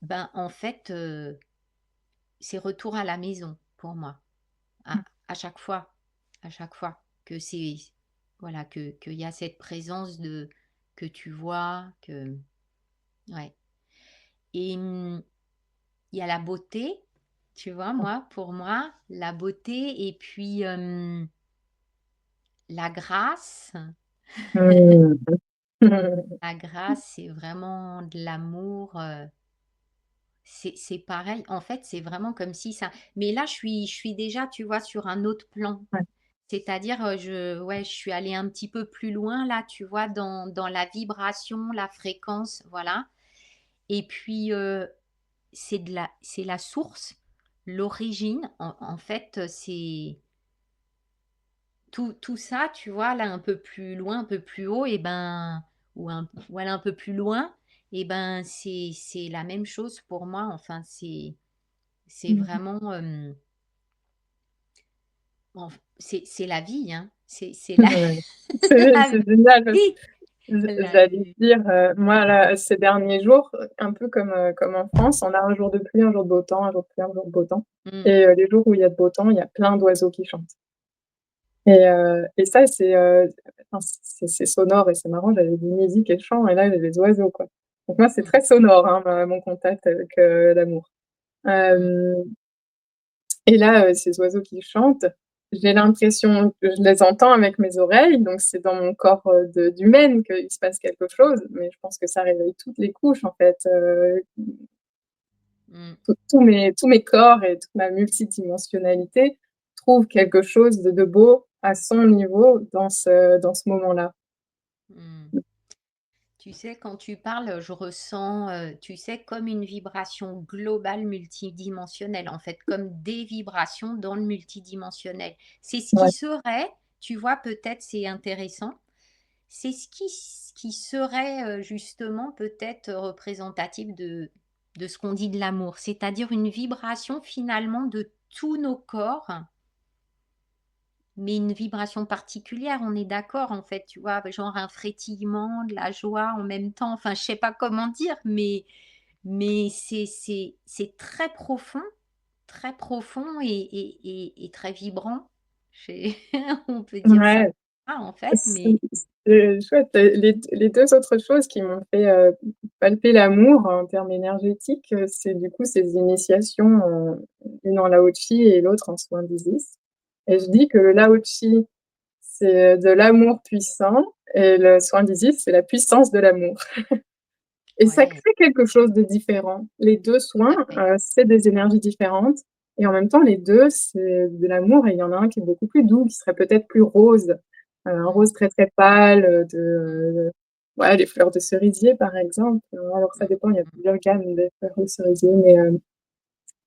[SPEAKER 1] ben, en fait, c'est retour à la maison pour moi. À chaque fois, à chaque fois que c'est voilà, qu'il y a cette présence de que tu vois, que ouais et il y a la beauté, tu vois? Moi, pour moi, la beauté et puis, la grâce.
[SPEAKER 2] Mmh.
[SPEAKER 1] La grâce, c'est vraiment de l'amour, c'est pareil. En fait, c'est vraiment comme si ça mais là, je suis déjà, tu vois, sur un autre plan.
[SPEAKER 2] Ouais.
[SPEAKER 1] C'est-à-dire, je suis allée un petit peu plus loin là, tu vois, dans la vibration, la fréquence, voilà et puis, c'est la source, l'origine. En fait, c'est tout ça, tu vois, là, un peu plus loin, un peu plus haut et ben ou voilà, un peu plus loin et ben, c'est la même chose pour moi. Enfin, c'est
[SPEAKER 2] Mmh.
[SPEAKER 1] vraiment, c'est la vie, hein. C'est la
[SPEAKER 2] Ouais. C'est
[SPEAKER 1] la
[SPEAKER 2] génial parce
[SPEAKER 1] vie, la
[SPEAKER 2] j'allais
[SPEAKER 1] vie.
[SPEAKER 2] dire, moi là, ces derniers jours, un peu comme en France, on a un jour de pluie, un jour de beau temps, un jour de pluie, un jour de beau temps
[SPEAKER 1] Mmh.
[SPEAKER 2] et les jours où il y a de beau temps, il y a plein d'oiseaux qui chantent et ça, c'est, enfin, c'est sonore et c'est marrant, j'avais dit musique et chant et là, j'ai les oiseaux, quoi. Donc moi, c'est
[SPEAKER 1] Mmh.
[SPEAKER 2] très sonore, hein, ma mon contact avec, l'amour.
[SPEAKER 1] Mmh.
[SPEAKER 2] Hem et là, ces oiseaux qui chantent, j'ai l'impression que je les entends avec mes oreilles, donc c'est dans mon corps, de d'humaine qu'il se passe quelque chose, mais je pense que ça réveille toutes les couches en fait,
[SPEAKER 1] Mmh.
[SPEAKER 2] tous mes corps et toute ma multidimensionnalité trouvent quelque chose de beau à son niveau dans ce moment-là.
[SPEAKER 1] Mmh. Tu sais, quand tu parles, je ressens, tu sais, comme une vibration globale multidimensionnelle, en fait, comme des vibrations dans le multidimensionnel. C'est ce qui
[SPEAKER 2] Ouais,
[SPEAKER 1] serait, tu vois, peut-être c'est intéressant, c'est ce qui serait, justement peut-être, représentatif de ce qu'on dit de l'amour. C'est-à-dire une vibration finalement de tous nos corps, mais une vibration particulière, on est d'accord en fait, tu vois? Genre un frétillement, de la joie en même temps, enfin je sais pas comment dire, mais c'est très profond et très vibrant. J'ai on peut dire ça
[SPEAKER 2] ouais,
[SPEAKER 1] en fait, mais
[SPEAKER 2] c'est chouette. Les 2 autres choses qui m'ont fait, palper l'amour en termes énergétiques, c'est du coup ces initiations, une en Lao-Tzu et l'autre en soins d'Isis et je
[SPEAKER 1] mmh,
[SPEAKER 2] dis que le Lao-Tzu, c'est de l'amour puissant et le soin d'Isis, c'est la puissance de l'amour. Et ça
[SPEAKER 1] ouais,
[SPEAKER 2] crée quelque chose de différent. Les 2
[SPEAKER 1] tout
[SPEAKER 2] soins,
[SPEAKER 1] à fait.
[SPEAKER 2] c'est des énergies différentes et en même temps les 2 c'est de l'amour et il y en a un qui est beaucoup plus doux, qui serait peut-être plus rose, un
[SPEAKER 1] Mmh,
[SPEAKER 2] rose très, très pâle,
[SPEAKER 1] mmh,
[SPEAKER 2] ouais, les fleurs de cerisier par exemple, alors ça
[SPEAKER 1] mmh,
[SPEAKER 2] dépend, il
[SPEAKER 1] mmh,
[SPEAKER 2] y a
[SPEAKER 1] mmh.
[SPEAKER 2] plusieurs gammes de fleurs de cerisier, mais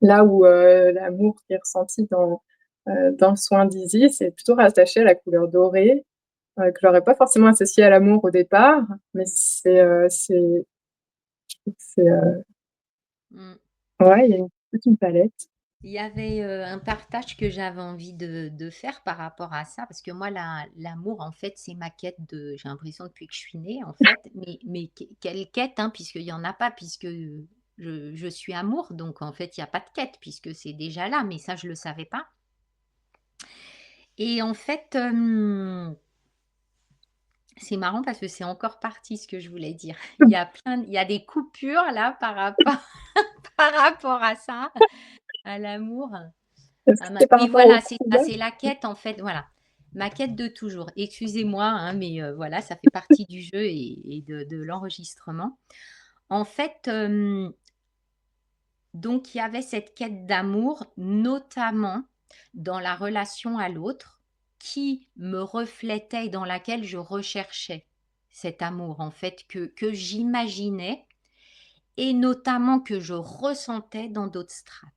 [SPEAKER 2] là où, l'amour qui est ressenti dans le soin d'Isis, c'est plutôt rattaché à la couleur dorée, que j'aurais pas forcément associé à l'amour au départ, mais c'est,
[SPEAKER 1] Mmh.
[SPEAKER 2] ouais, il y a toute une palette.
[SPEAKER 1] Il y avait, un partage que j'avais envie de faire par rapport à ça, parce que moi l'amour en fait c'est ma quête de j'ai l'impression depuis que je suis née en fait, mais quelle quête, hein, puisqu'il y en a pas, puisque, je suis amour, donc en fait il y a pas de quête puisque c'est déjà là, mais ça je le savais pas et en fait, c'est marrant parce que c'est encore parti ce que je voulais dire. Il y a des coupures là par rapport par rapport à ça, à l'amour.
[SPEAKER 2] Est-ce
[SPEAKER 1] Ah
[SPEAKER 2] que
[SPEAKER 1] mince,
[SPEAKER 2] c'est par
[SPEAKER 1] oui,
[SPEAKER 2] rapport au
[SPEAKER 1] voilà, c'est ça,
[SPEAKER 2] courant?
[SPEAKER 1] c'est la quête en fait, voilà. Ma quête de toujours. Excusez-moi, hein, mais voilà, ça fait partie du jeu et de l'enregistrement. En fait, donc il y avait cette quête d'amour, notamment dans la relation à l'autre, qui me reflétait et dans laquelle je recherchais cet amour, en fait, que j'imaginais et notamment que je ressentais dans d'autres strates.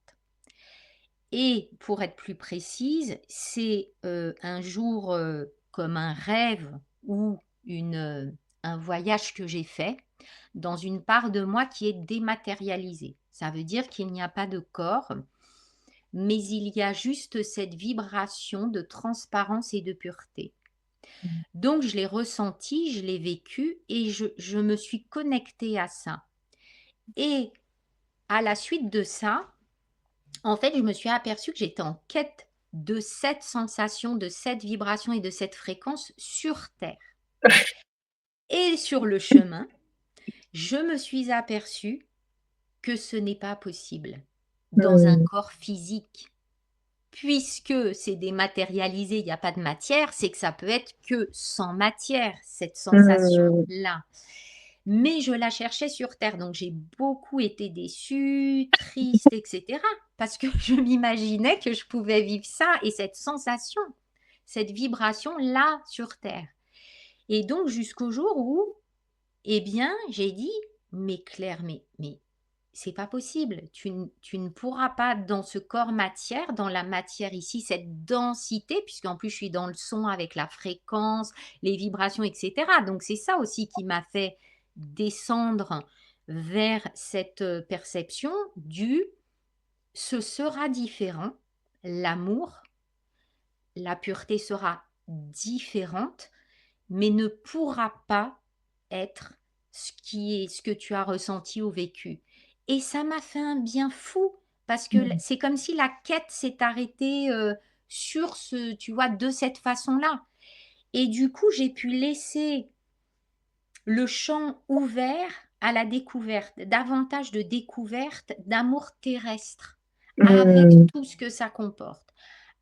[SPEAKER 1] Et pour être plus précise, c'est, un jour, comme un rêve ou un voyage que j'ai fait dans une part de moi qui est dématérialisée. Ça veut dire qu'il n'y a pas de corps, mais il y a juste cette vibration de transparence et de pureté.
[SPEAKER 2] Mmh.
[SPEAKER 1] Donc je l'ai ressenti, je l'ai vécu et je me suis connectée à ça. Et à la suite de ça, en fait, je me suis aperçue que j'étais en quête de cette sensation, de cette vibration et de cette fréquence sur terre. Et sur le chemin, je me suis aperçue que ce n'est pas possible dans un
[SPEAKER 2] Mmh.
[SPEAKER 1] corps physique. Puisque c'est dématérialisé, il n'y a pas de matière, c'est que ça peut être que sans matière, cette
[SPEAKER 2] Mmh.
[SPEAKER 1] sensation-là. Mais je la cherchais sur terre, donc j'ai beaucoup été déçue, triste, etc. Parce que je m'imaginais que je pouvais vivre ça et cette sensation, cette vibration-là sur terre. Et donc jusqu'au jour où, eh bien, j'ai dit, mais Claire, mais c'est pas possible. Tu ne pourras pas dans ce corps matière, dans la matière ici, cette densité, puisqu'en plus je suis dans le son avec la fréquence, les vibrations, etc. Donc c'est ça aussi qui m'a fait descendre vers cette perception du ce sera différent, l'amour, la pureté sera différente, mais ne pourra pas être ce que tu as ressenti ou vécu. Et ça m'a fait un bien fou parce que
[SPEAKER 2] Mmh.
[SPEAKER 1] c'est comme si la quête s'est arrêtée sur ce, tu vois, de cette façon-là. Et du coup, j'ai pu laisser le champ ouvert à la découverte, davantage de découverte d'amour terrestre, avec
[SPEAKER 2] Mmh.
[SPEAKER 1] tout ce que ça comporte.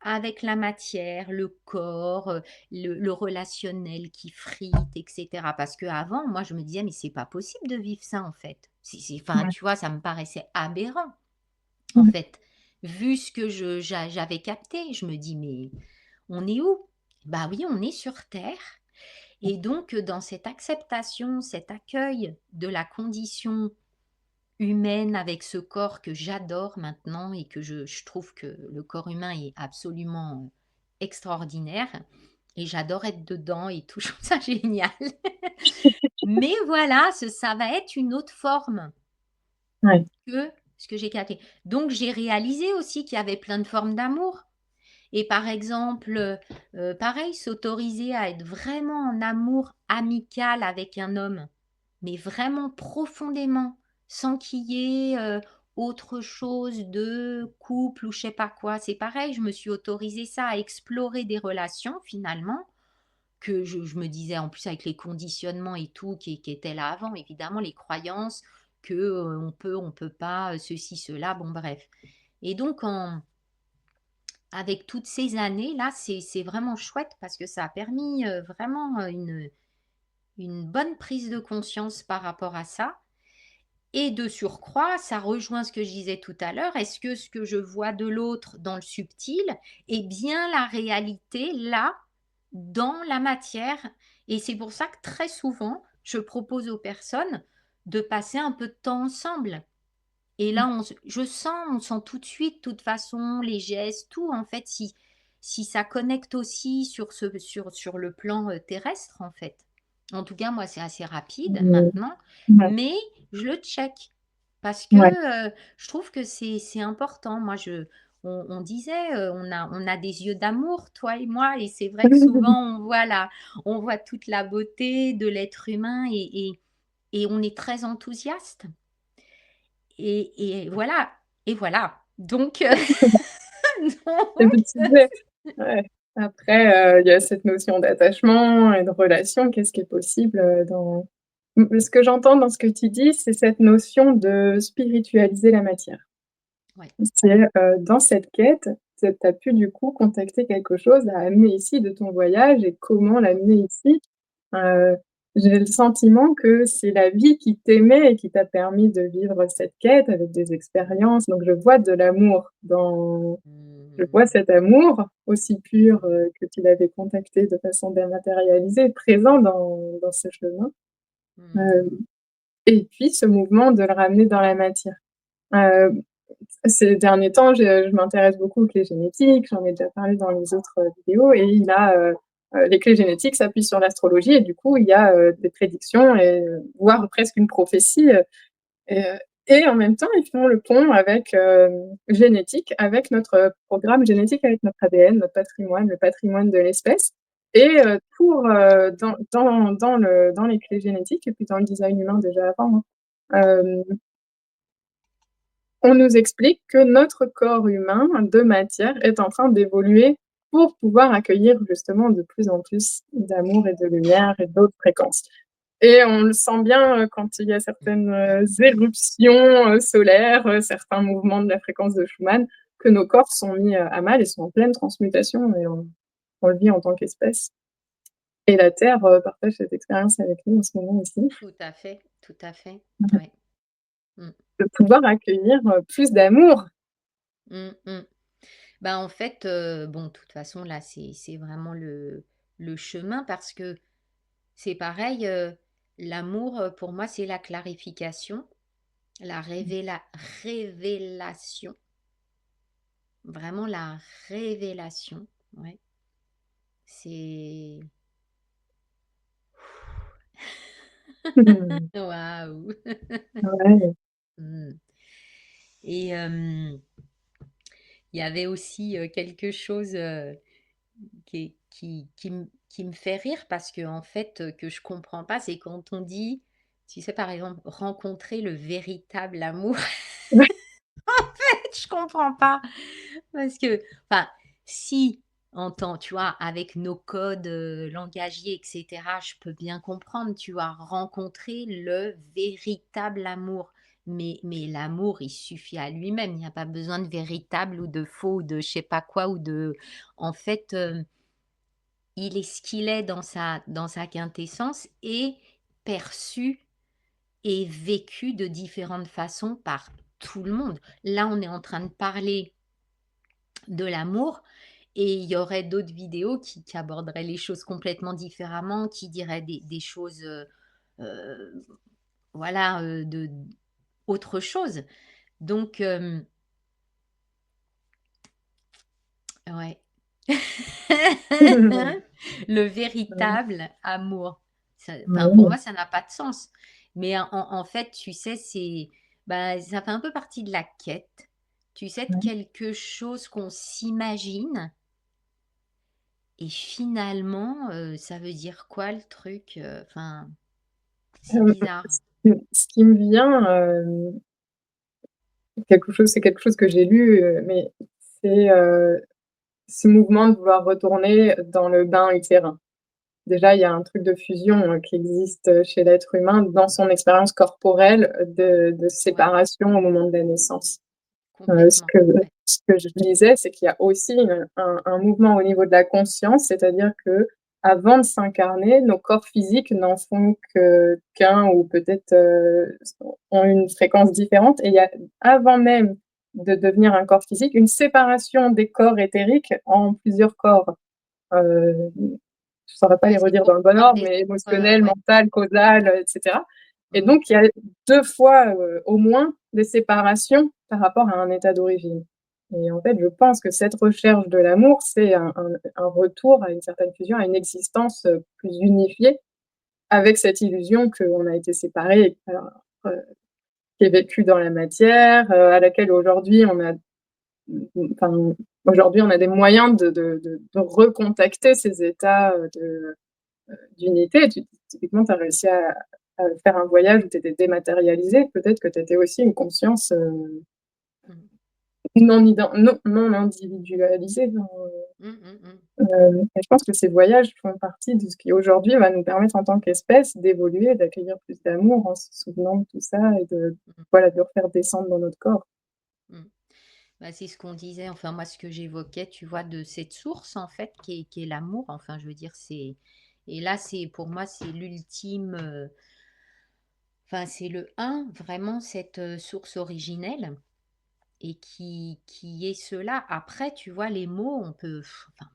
[SPEAKER 1] Avec la matière, le corps, le relationnel qui frite et cetera. Parce qu'avant, moi, je me disais: «Mais c'est pas possible de vivre ça, en fait». C'est enfin,
[SPEAKER 2] Ouais,
[SPEAKER 1] tu vois, ça me paraissait aberrant, en
[SPEAKER 2] ouais,
[SPEAKER 1] fait. Vu ce que j'avais capté, je me dis: «Mais on est où?» Bah oui, on est sur terre et donc dans cette acceptation, cet accueil de la condition humaine avec ce corps que j'adore maintenant et que je trouve que le corps humain est absolument extraordinaire et j'adore être dedans et tout, je trouve ça génial. Mais voilà, ça va être une autre forme
[SPEAKER 2] ouais.
[SPEAKER 1] que ce que j'ai capté. Donc j'ai réalisé aussi qu'il y avait plein de formes d'amour. Et par exemple, pareil, s'autoriser à être vraiment en amour amical avec un homme, mais vraiment profondément, sans qu'il y ait, autre chose de couple ou je sais pas quoi. C'est pareil, je me suis autorisée ça, à explorer des relations finalement, que je me disais en plus avec les conditionnements et tout qui étaient là avant, évidemment, les croyances que, on peut pas, ceci, cela, bon bref. Et donc avec toutes ces années-là, c'est vraiment chouette parce que ça a permis, vraiment, une bonne prise de conscience par rapport à ça et de surcroît, ça rejoint ce que je disais tout à l'heure. Est-ce que ce que je vois de l'autre dans le subtil est bien la réalité là, dans la matière? Et c'est pour ça que très souvent, je propose aux personnes de passer un peu de temps ensemble. Et là, on sent tout de suite, de toute façon, les gestes, tout en fait, si ça connecte aussi sur le plan terrestre, en fait. En tout cas, moi, c'est assez rapide
[SPEAKER 2] Mmh.
[SPEAKER 1] maintenant,
[SPEAKER 2] Ouais,
[SPEAKER 1] mais je le check parce
[SPEAKER 2] ouais.
[SPEAKER 1] que je trouve que c'est important. Moi, on disait, on a des yeux d'amour, toi et moi, et c'est vrai que souvent, on voit toute la beauté de l'être humain et on est très enthousiaste. Et voilà, et voilà. Donc
[SPEAKER 2] Et puis
[SPEAKER 1] donc
[SPEAKER 2] tu disais ouais, après, il y a cette notion d'attachement et de relation. Qu'est-ce qui est possible, dans ce que j'entends dans ce que tu dis, c'est cette notion de spiritualiser la matière.
[SPEAKER 1] ouais.
[SPEAKER 2] C'est, dans cette quête, tu as pu du coup contacter quelque chose à amener ici de ton voyage et comment l'amener ici. Heu, j'ai le sentiment que c'est la vie qui t'aimait et qui t'a permis de vivre cette quête avec des expériences, donc je vois de l'amour dans je vois
[SPEAKER 1] Mmh.
[SPEAKER 2] cet amour aussi pur, que tu l'avais contacté de façon dématérialisée, présent dans ce chemin, hem
[SPEAKER 1] Mmh.
[SPEAKER 2] et puis ce mouvement de le ramener dans la matière. Heu, ces derniers temps, je m'intéresse beaucoup aux clés génétiques, j'en ai déjà parlé dans les autres, vidéos et les clés génétiques s'appuient sur l'astrologie et du coup, il y a, des prédictions et voire presque une prophétie, et en même temps, ils font le pont avec, génétique, avec notre programme génétique, avec notre ADN, notre patrimoine, le patrimoine de l'espèce et pour, dans les clés génétiques et puis dans le design humain déjà avant, hein, on nous explique que notre corps humain de matière est en train d'évoluer pour pouvoir accueillir justement de plus en plus d'amour et de lumière et d'autres fréquences. Et on le sent bien, quand il y a certaines, éruptions, solaires, certains mouvements de la fréquence de Schumann, que nos corps sont mis, à mal et sont en pleine transmutation et on le vit en tant qu'espèce. Et la Terre, partage cette expérience avec nous en ce moment aussi,
[SPEAKER 1] Tout à fait, ouais. Mmh.
[SPEAKER 2] de pouvoir accueillir, plus d'amour.
[SPEAKER 1] Mmh mh. Bah, en fait, bon, de toute façon, là, c'est vraiment le chemin parce que c'est pareil, l'amour, pour moi, c'est la clarification, la révélation, vraiment la révélation, ouais. C'est waouh!
[SPEAKER 2] Ouais.
[SPEAKER 1] Mmh. Et il y avait aussi, quelque chose, qui me fait rire parce que en fait, que je comprends pas, c'est quand on dit, tu sais, par exemple, rencontrer le véritable amour. Je comprends pas parce que enfin, si, en tant tu vois, avec nos codes, langagiers et cetera, je peux bien comprendre, tu vois? Rencontrer le véritable amour. Mais l'amour, il suffit à lui-même. Il n'y a pas besoin de véritable ou de faux ou de je sais pas quoi ou de en fait, il est ce qu'il est dans sa quintessence et perçu et vécu de différentes façons par tout le monde. Là, on est en train de parler de l'amour et il y aurait d'autres vidéos qui aborderaient les choses complètement différemment, qui diraient des choses, heu, voilà, de autre chose. Donc ouais. Le
[SPEAKER 2] Ouais,
[SPEAKER 1] véritable amour. Ça enfin, pour
[SPEAKER 2] ouais,
[SPEAKER 1] moi, ça n'a pas de sens. Mais en fait, tu sais, bah, ça fait un peu partie de la quête, tu sais, de
[SPEAKER 2] ouais.
[SPEAKER 1] quelque chose qu'on s'imagine et finalement, ça veut dire quoi le truc? Enfin, c'est
[SPEAKER 2] Hem,
[SPEAKER 1] bizarre.
[SPEAKER 2] ce qui me vient, c'est quelque chose que j'ai lu, mais c'est, ce mouvement de vouloir retourner dans le bain utérin. Déjà, il y a un truc de fusion, qui existe, chez l'être humain dans son expérience corporelle, de
[SPEAKER 1] Ouais,
[SPEAKER 2] séparation au moment de la naissance. Heu, ce
[SPEAKER 1] complètement.
[SPEAKER 2] que
[SPEAKER 1] Ouais.
[SPEAKER 2] ce que je lisais, c'est qu'il y a aussi un mouvement au niveau de la conscience, c'est-à-dire qu'avant de s'incarner, nos corps physiques n'en font qu'un ou peut-être, ont une fréquence différente et il y a avant même de devenir un corps physique, une séparation des corps éthériques en plusieurs corps. Heu, je saurais pas
[SPEAKER 1] Ouais,
[SPEAKER 2] les
[SPEAKER 1] c'est
[SPEAKER 2] redire
[SPEAKER 1] pour
[SPEAKER 2] dans le bon
[SPEAKER 1] pouvoir
[SPEAKER 2] ordre,
[SPEAKER 1] descendre,
[SPEAKER 2] mais émotionnel,
[SPEAKER 1] ouais.
[SPEAKER 2] mental, causal, et cetera. Et
[SPEAKER 1] Mmh.
[SPEAKER 2] donc il y a 2 fois, au moins des séparations par rapport à un état d'origine. Et en fait, je pense que cette recherche de l'amour, c'est un retour à une certaine fusion, à une existence, plus unifiée avec cette illusion qu'on a été séparés, alors, heu, qui est vécue dans la matière, à laquelle aujourd'hui on a enfin, aujourd'hui on a des moyens de recontacter ces états, d'unité. Typiquement, tu as réussi à faire un voyage où tu étais dématérialisé. Peut-être que tu étais aussi une conscience
[SPEAKER 1] Mmh.
[SPEAKER 2] non individualisée.
[SPEAKER 1] Mmh, mmh mh.
[SPEAKER 2] Et je pense que ces voyages font partie de ce qui aujourd'hui va nous permettre en tant qu'espèce d'évoluer, d'accueillir plus d'amour en se souvenant de tout ça et
[SPEAKER 1] Mmh.
[SPEAKER 2] voilà, de le refaire descendre dans notre corps.
[SPEAKER 1] Mmh. Bah, c'est ce qu'on disait, enfin moi ce que j'évoquais, tu vois, de cette source en fait qui est l'amour. Enfin, je veux dire, c'est et là, c'est pour moi, c'est l'ultime, enfin c'est le un vraiment cette, source originelle et qui est cela. Après, tu vois, les mots, enfin,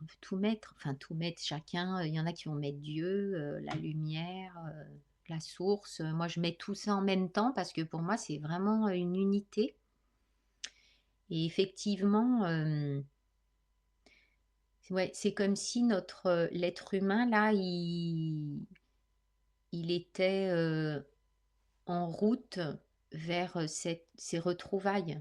[SPEAKER 1] on peut tout mettre, enfin tout mettre chacun, il y en a qui vont mettre Dieu, la lumière, la source. Moi, je mets tout ça en même temps parce que pour moi, c'est vraiment, une unité et effectivement, ouais, c'est comme si l'être humain là, il était, en route vers, ces retrouvailles.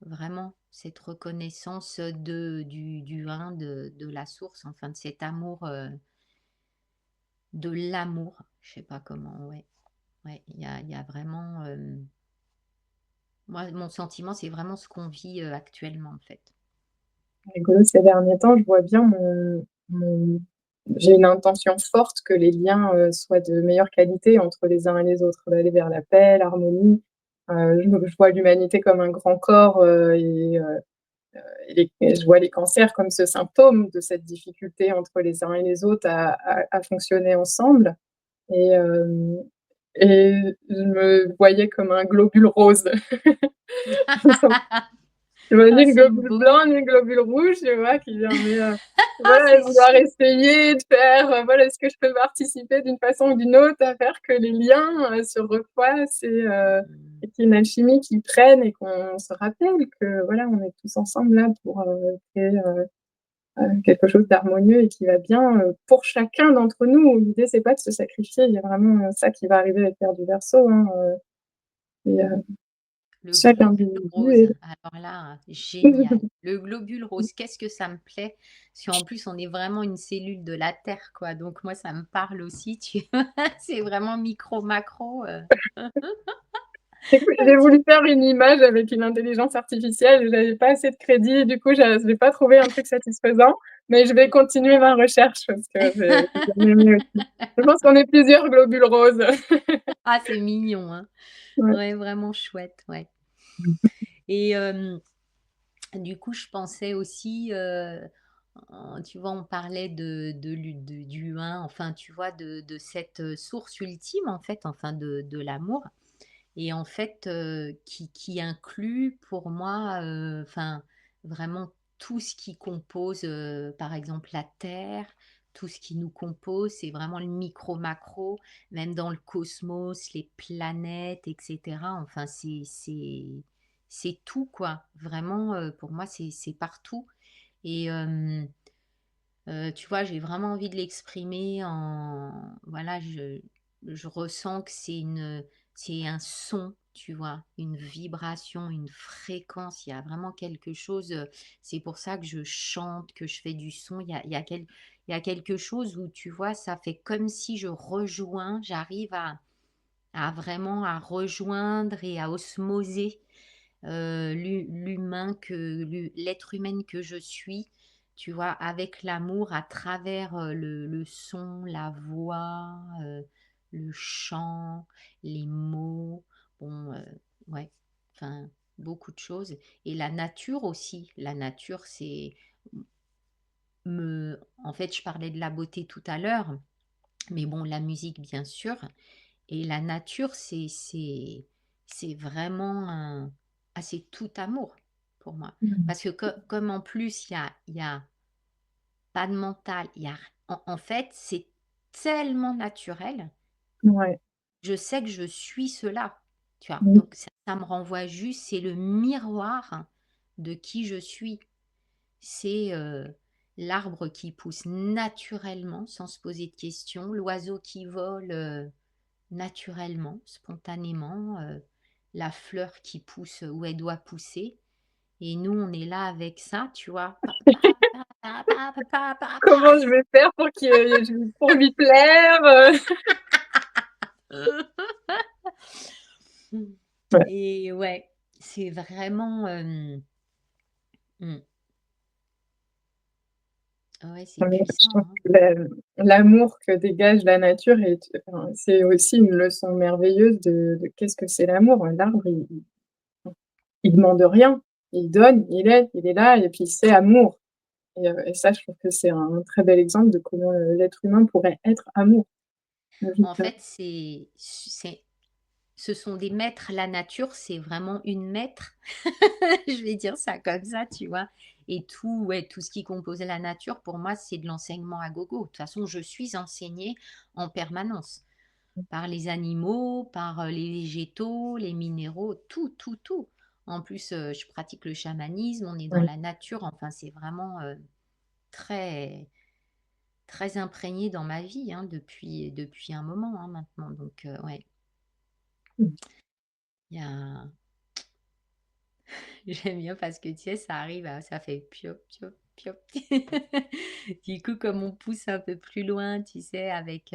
[SPEAKER 1] Vraiment, cette reconnaissance, du un, de la source, enfin de cet amour, de l'amour. Je sais pas comment, ouais. Ouais, il y a vraiment, moi mon sentiment, c'est vraiment ce qu'on vit, actuellement en fait.
[SPEAKER 2] Rigolo, ces derniers temps, je vois bien mon j'ai une intention forte que les liens, soient de meilleure qualité entre les uns et les autres, d'aller vers la paix, l'harmonie. Je vois l'humanité comme un grand corps, et je vois les cancers comme ce symptôme de cette difficulté entre les uns et les autres à fonctionner ensemble. Et hem et je me voyais comme un globule rose. Tu vois,
[SPEAKER 1] Ah,
[SPEAKER 2] ni le
[SPEAKER 1] c'est
[SPEAKER 2] globule
[SPEAKER 1] beau.
[SPEAKER 2] blanc, ni le globule rouge, tu vois? Qui vient
[SPEAKER 1] Ah,
[SPEAKER 2] voilà,
[SPEAKER 1] c'est
[SPEAKER 2] vouloir
[SPEAKER 1] super.
[SPEAKER 2] essayer de faire, voilà, est-ce que je peux participer d'une façon ou d'une autre à faire que les liens, se refassent
[SPEAKER 1] Mmh.
[SPEAKER 2] et qu'il y ait une alchimie qui prenne et qu'on se rappelle que, voilà, on est tous ensemble là pour, créer, quelque chose d'harmonieux et qui va bien, pour chacun d'entre nous. L'idée, c'est pas de se sacrifier, il y a vraiment, ça qui va arriver avec Terre du Verseau, hein, et
[SPEAKER 1] Le
[SPEAKER 2] chaque
[SPEAKER 1] globule
[SPEAKER 2] individu
[SPEAKER 1] rose,
[SPEAKER 2] est
[SPEAKER 1] alors là, génial. Le globule rose, qu'est-ce que ça me plaît? Parce qu'en plus, on est vraiment une cellule de la Terre, quoi. Donc moi, ça me parle aussi, tu c'est vraiment micro, macro.
[SPEAKER 2] Écoute, j'ai voulu faire une image avec une intelligence artificielle et j'avais pas assez de crédit, du coup, j'ai pas trouvé un truc satisfaisant, mais je vais continuer ma recherche parce que j'ai bien aimé aussi. Je pense qu'on est plusieurs globules roses.
[SPEAKER 1] Ah, c'est mignon, hein.
[SPEAKER 2] Ouais.
[SPEAKER 1] Ouais, vraiment chouette, ouais. Et du coup, je pensais aussi, tu vois, on parlait du humain, enfin, tu vois, de cette source ultime, en fait, enfin, de l'amour. Et en fait, qui inclut pour moi, enfin, vraiment tout ce qui compose, par exemple, la Terre, tout ce qui nous compose, c'est vraiment le micro-macro, même dans le cosmos, les planètes, et cetera. Enfin, c'est tout, quoi. Vraiment, pour moi, c'est partout. Et tu vois, j'ai vraiment envie de l'exprimer en voilà, je ressens que c'est un son, tu vois? Une vibration, une fréquence. Il y a vraiment quelque chose, c'est pour ça que je chante, que je fais du son. Il y a quelque chose où, tu vois, ça fait comme si j'arrive à vraiment à rejoindre et à osmoser l'être humaine que je suis, tu vois, avec l'amour à travers le son, la voix, le chant, les mots, bon, ouais, enfin, beaucoup de choses. Et la nature aussi. La nature, en fait, je parlais de la beauté tout à l'heure, mais bon, la musique, bien sûr. Et la nature, c'est vraiment c'est tout amour pour moi.
[SPEAKER 2] Mmh.
[SPEAKER 1] Parce que comme en plus, il y a pas de mental, en fait, c'est tellement naturel,
[SPEAKER 2] Ouais.
[SPEAKER 1] je sais que je suis cela, tu vois.
[SPEAKER 2] Mmh.
[SPEAKER 1] Donc ça me renvoie juste, c'est le miroir de qui je suis. C'est l'arbre qui pousse naturellement, sans se poser de questions, l'oiseau qui vole naturellement, spontanément, la fleur qui pousse où elle doit pousser. Et nous, on est là avec ça, tu vois. Pa, pa, pa, pa, pa, pa, pa, pa, pa.
[SPEAKER 2] Comment je vais faire pour lui plaire, Ouais.
[SPEAKER 1] Et ouais, c'est vraiment... mm. Ouais, c'est
[SPEAKER 2] Je
[SPEAKER 1] puissant,
[SPEAKER 2] pense
[SPEAKER 1] hein.
[SPEAKER 2] que l'amour que dégage la nature enfin, c'est aussi une leçon merveilleuse de qu'est-ce que c'est l'amour. L'arbre, il demande rien, il donne, il est là et puis c'est amour et ça, je trouve que c'est un très bel exemple de comment, l'être humain pourrait être amour,
[SPEAKER 1] En
[SPEAKER 2] justement.
[SPEAKER 1] fait, ce sont des maîtres. La nature, c'est vraiment une maître. Je vais dire ça comme ça, tu vois. Et tout, ouais, tout ce qui compose la nature, pour moi, c'est de l'enseignement à gogo. De toute façon, je suis enseignée en permanence par les animaux, par les végétaux, les minéraux, tout, tout, tout. En plus, je pratique le chamanisme, on est dans
[SPEAKER 2] Ouais.
[SPEAKER 1] la nature, enfin, c'est vraiment très, très imprégné dans ma vie hein, depuis un moment hein, maintenant. Donc, ouais,
[SPEAKER 2] Mmh.
[SPEAKER 1] il y a j'aime bien parce que tu sais, ça arrive, ça fait piop, piop, piop. Du coup, comme on pousse un peu plus loin, tu sais, avec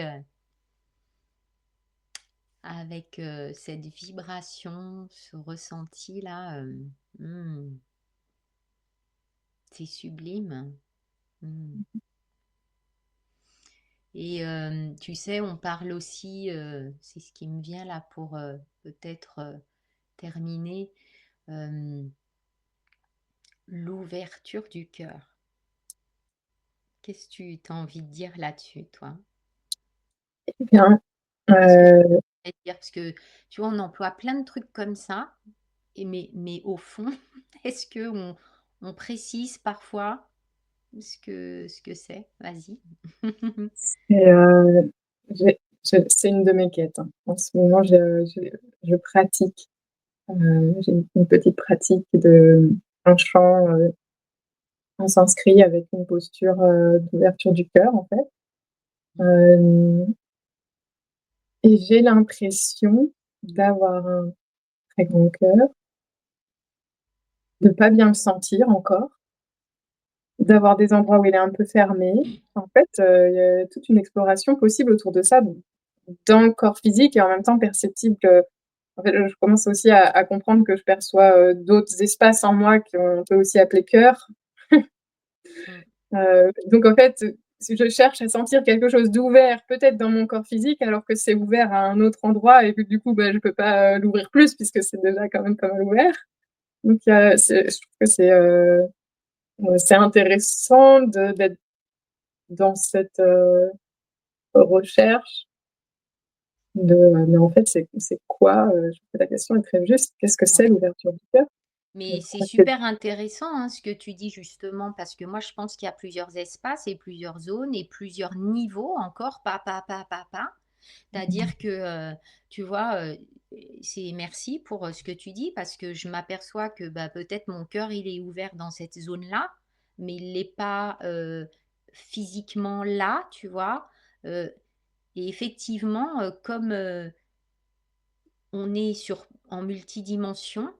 [SPEAKER 1] cette vibration, ce ressenti-là, c'est sublime. Mm. Et tu sais, on parle aussi, c'est ce qui me vient là pour peut-être terminer, euh, l'ouverture du cœur. Qu'est-ce que tu as envie de dire là-dessus, toi?
[SPEAKER 2] Bien,
[SPEAKER 1] Qu'est-ce que tu
[SPEAKER 2] heu,
[SPEAKER 1] veux dire? Parce que tu vois, on emploie plein de trucs comme ça, mais au fond, est-ce on précise parfois ce que c'est? Vas-y.
[SPEAKER 2] c'est, c'est une de mes quêtes, hein. En ce moment, je pratique, j'ai une petite pratique un chant, en sanskrit avec une posture, d'ouverture du cœur, en fait. Hem Et j'ai l'impression d'avoir un très grand cœur, de pas bien le sentir encore, d'avoir des endroits où il est un peu fermé. En fait, il y a toute une exploration possible autour de ça, dans le corps physique et en même temps perceptible, En fait, je commence aussi à comprendre que je perçois, d'autres espaces en moi qu'on peut aussi appeler cœur.
[SPEAKER 1] Mmh.
[SPEAKER 2] Donc en fait, si je cherche à sentir quelque chose d'ouvert, peut-être dans mon corps physique, alors que c'est ouvert à un autre endroit et que du coup, bah, je peux pas, l'ouvrir plus puisque c'est déjà quand même pas mal ouvert. Donc c'est je trouve que c'est intéressant d'être dans cette, recherche mais en fait, c'est quoi, je trouve que la question est très juste. Qu'est-ce que c'est
[SPEAKER 1] Ouais.
[SPEAKER 2] l'ouverture du cœur?
[SPEAKER 1] Mais
[SPEAKER 2] Je
[SPEAKER 1] c'est
[SPEAKER 2] crois que
[SPEAKER 1] super intéressant, hein, ce que tu dis justement, parce que moi je pense qu'il y a plusieurs espaces et plusieurs zones et plusieurs niveaux encore, pas. C'est-à-dire que, tu vois, c'est merci pour, ce que tu dis parce que je m'aperçois que, bah, peut-être mon cœur il est ouvert dans cette zone-là, mais il n'est pas, physiquement là, tu vois? Heu et effectivement, comme, on est en multidimension,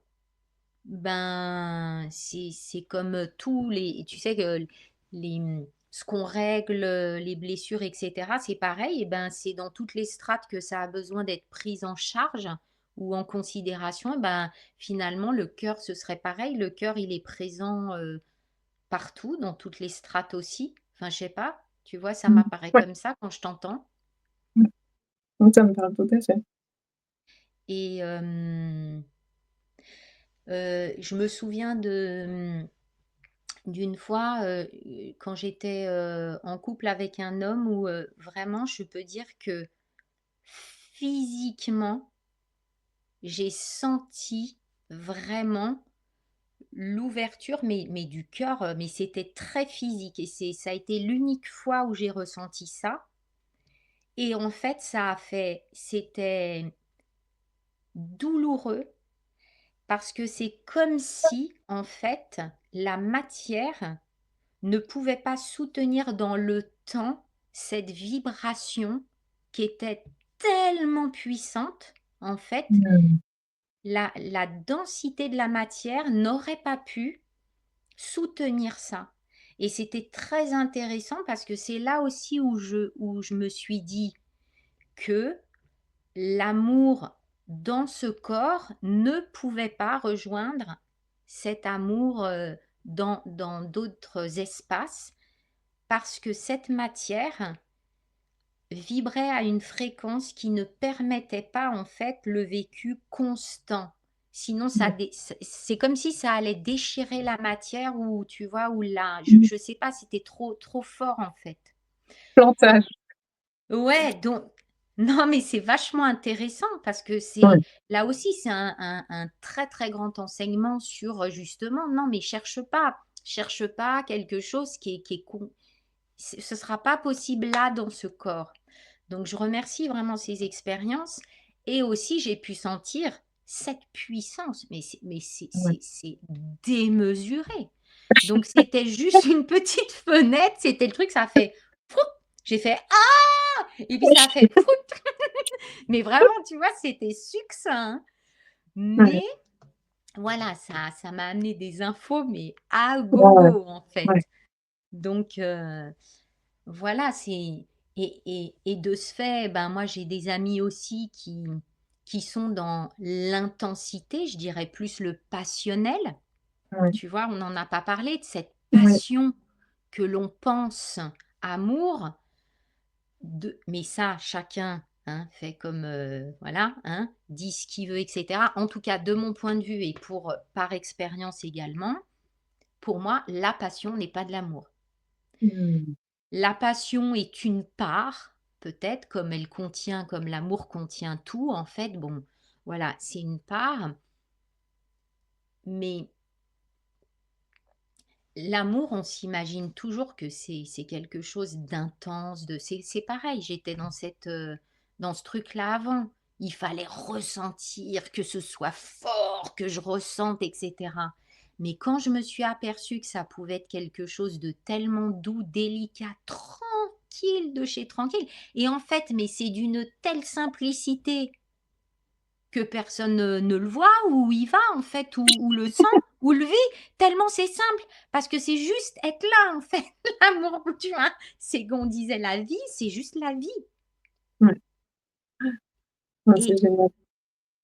[SPEAKER 1] ben, c'est comme, tous les tu sais que ce qu'on règle, les blessures et cetera, c'est pareil et ben, c'est dans toutes les strates que ça a besoin d'être pris en charge ou en considération et ben, finalement le cœur ce serait pareil. Le cœur il est présent, partout dans toutes les strates aussi. Enfin je sais pas, tu vois? Ça
[SPEAKER 2] mmh,
[SPEAKER 1] m'apparaît
[SPEAKER 2] ouais,
[SPEAKER 1] comme ça quand je t'entends
[SPEAKER 2] mmh, donc ça me parle tout à fait.
[SPEAKER 1] et je me souviens d'une fois, quand j'étais, en couple avec un homme où, vraiment je peux dire que physiquement, j'ai senti vraiment l'ouverture, mais du cœur, mais c'était très physique et ça a été l'unique fois où j'ai ressenti ça et en fait c'était douloureux parce que c'est comme si, en fait, la matière ne pouvait pas soutenir dans le temps cette vibration qui était tellement puissante, en fait,
[SPEAKER 2] Mmh.
[SPEAKER 1] la densité de la matière n'aurait pas pu soutenir ça. Et c'était très intéressant parce que c'est là aussi où je me suis dit que l'amour dans ce corps ne pouvait pas rejoindre cet amour dans d'autres espaces parce que cette matière vibrait à une fréquence qui ne permettait pas en fait le vécu constant. Sinon,
[SPEAKER 2] Ouais.
[SPEAKER 1] c'est comme si ça allait déchirer la matière ou tu vois, ou là,
[SPEAKER 2] Mmh.
[SPEAKER 1] je sais pas, c'était trop fort en fait.
[SPEAKER 2] Plantage.
[SPEAKER 1] Ouais, donc, non, mais c'est vachement intéressant parce que
[SPEAKER 2] Ouais,
[SPEAKER 1] là aussi, c'est un très très grand enseignement sur justement, non, mais cherche pas quelque chose qui est ce sera pas possible là dans ce corps. Donc je remercie vraiment ces expériences et aussi j'ai pu sentir cette puissance,
[SPEAKER 2] ouais.
[SPEAKER 1] c'est démesuré. Donc c'était juste une petite fenêtre, c'était le truc, ça a fait froup, j'ai fait ah et puis ça a fait froup. Mais vraiment, tu vois, c'était succinct, hein.
[SPEAKER 2] Ouais,
[SPEAKER 1] Mais voilà, ça m'a amené des infos, mais à
[SPEAKER 2] ouais, ouais,
[SPEAKER 1] gogo en fait.
[SPEAKER 2] ouais,
[SPEAKER 1] Donc voilà, et de ce fait, ben, moi, j'ai des amis aussi qui sont dans l'intensité, je dirais plus le passionnel.
[SPEAKER 2] ouais,
[SPEAKER 1] Tu vois, on n'en a pas parlé de cette
[SPEAKER 2] ouais.
[SPEAKER 1] passion que l'on pense amour, mais ça, chacun hein, fait comme, voilà, hein, dit ce qu'il veut, etc. En tout cas, de mon point de vue et par expérience également, pour moi, la passion n'est pas de l'amour.
[SPEAKER 2] Mmh.
[SPEAKER 1] La passion est une part, peut-être, comme l'amour contient tout, en fait, bon, voilà, c'est une part, mais l'amour, on s'imagine toujours que c'est quelque chose d'intense, c'est pareil, j'étais dans ce truc-là avant. Il fallait ressentir, que ce soit fort, que je ressente, etc. Mais quand je me suis aperçue que ça pouvait être quelque chose de tellement doux, délicat, tranquille de chez tranquille, et en fait, mais c'est d'une telle simplicité que personne ne le voit ou y va en fait, ou le sent, ou le vit, tellement c'est simple, parce que c'est juste être là en fait. L'amour, tu vois? C'est qu'on disait la vie, c'est juste la vie
[SPEAKER 2] Ouais, ouais, c'est
[SPEAKER 1] et
[SPEAKER 2] génial.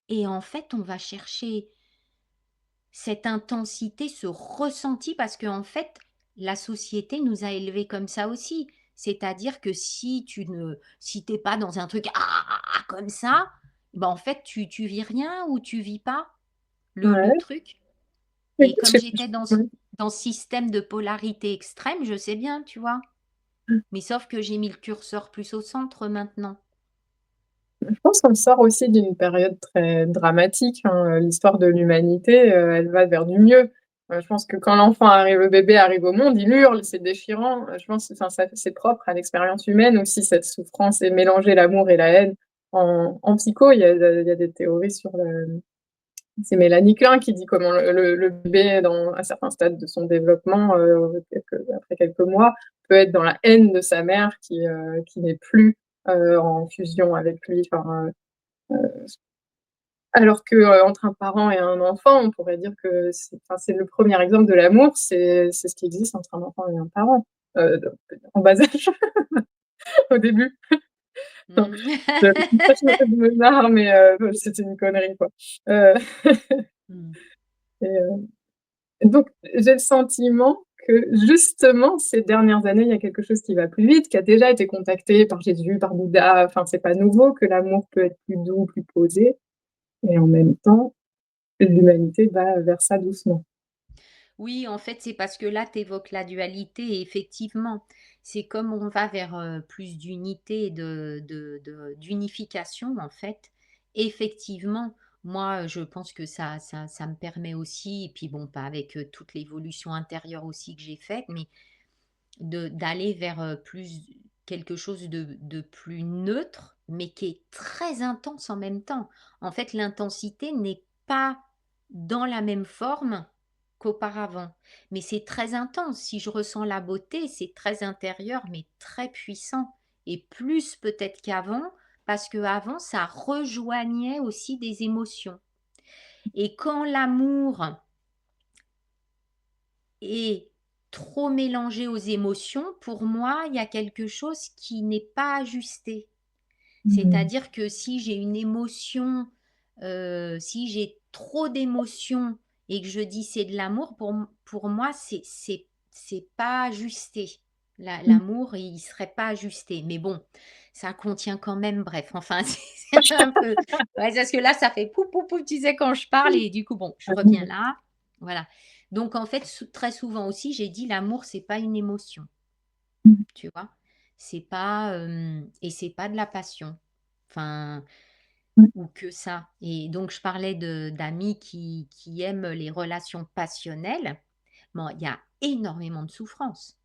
[SPEAKER 1] et en fait, on va chercher cette intensité, ce ressenti parce qu'en fait, la société nous a élevés comme ça aussi. C'est-à-dire que si t'es pas dans un truc comme ça, ben en fait, tu vis rien ou tu vis pas le
[SPEAKER 2] Ouais,
[SPEAKER 1] truc. Et
[SPEAKER 2] écoute,
[SPEAKER 1] comme j'étais dans
[SPEAKER 2] ouais.
[SPEAKER 1] dans ce système de polarité extrême, je sais bien, tu vois? Mais sauf que j'ai mis le curseur plus au centre maintenant.
[SPEAKER 2] Je pense qu'on sort aussi d'une période très dramatique, hein, l'histoire de l'humanité, elle va vers du mieux. Je pense que quand l'enfant arrive le bébé arrive au monde, il hurle, c'est déchirant. Je pense, enfin, ça c'est propre à l'expérience humaine aussi, cette souffrance et mélanger l'amour et la haine. En psycho, il y a des théories sur le c'est Mélanie Klein qui dit comment le bébé dans à certains stades de son développement, après quelques mois, peut être dans la haine de sa mère qui n'est plus, en fusion avec lui. Enfin, alors que, entre un parent et un enfant, on pourrait dire que c'est le premier exemple de l'amour, c'est ce qui existe entre un enfant et un parent, donc en bas âge, au début. Non,
[SPEAKER 1] Mmh.
[SPEAKER 2] je me marre, mais c'était une connerie, quoi. Heu
[SPEAKER 1] Mmh.
[SPEAKER 2] et donc j'ai le sentiment que justement ces dernières années, il y a quelque chose qui va plus vite, qui a déjà été contacté par Jésus, par Bouddha, enfin c'est pas nouveau que l'amour peut être plus doux, plus posé et en même temps, l'humanité va vers ça doucement.
[SPEAKER 1] Oui, en fait, c'est parce que là, tu évoques la dualité et effectivement, c'est comme on va vers, plus d'unité, d'unification, en fait. Effectivement, moi, je pense que ça me permet aussi et puis bon, pas avec, toute l'évolution intérieure aussi que j'ai faite, mais d'aller vers, plus quelque chose de plus neutre, mais qui est très intense en même temps. En fait, l'intensité n'est pas dans la même forme qu'auparavant, mais c'est très intense. Si je ressens la beauté, c'est très intérieur, mais très puissant et plus peut-être qu'avant, parce qu'avant, ça rejoignait aussi des émotions et quand l'amour et trop mélangé aux émotions, pour moi, il y a quelque chose qui n'est pas ajusté.
[SPEAKER 2] Mmh.
[SPEAKER 1] C'est-à-dire que si j'ai une émotion, si j'ai trop d'émotions et que je dis c'est de l'amour, pour moi, c'est pas ajusté.
[SPEAKER 2] Mmh.
[SPEAKER 1] L'amour, il serait pas ajusté. Mais bon, ça contient quand même, bref, enfin, c'est un peu. Ouais, parce que là, ça fait pou, pou, pou, tu sais, quand je parle, et du coup, bon, je reviens là. Voilà. Donc, en fait, très souvent aussi, j'ai dit l'amour, c'est pas une émotion, tu vois. C'est pas, et c'est pas de la passion. Enfin, ou que ça. Et donc, je parlais d'amis qui aiment les relations passionnelles. Bon, il y a énormément de souffrance.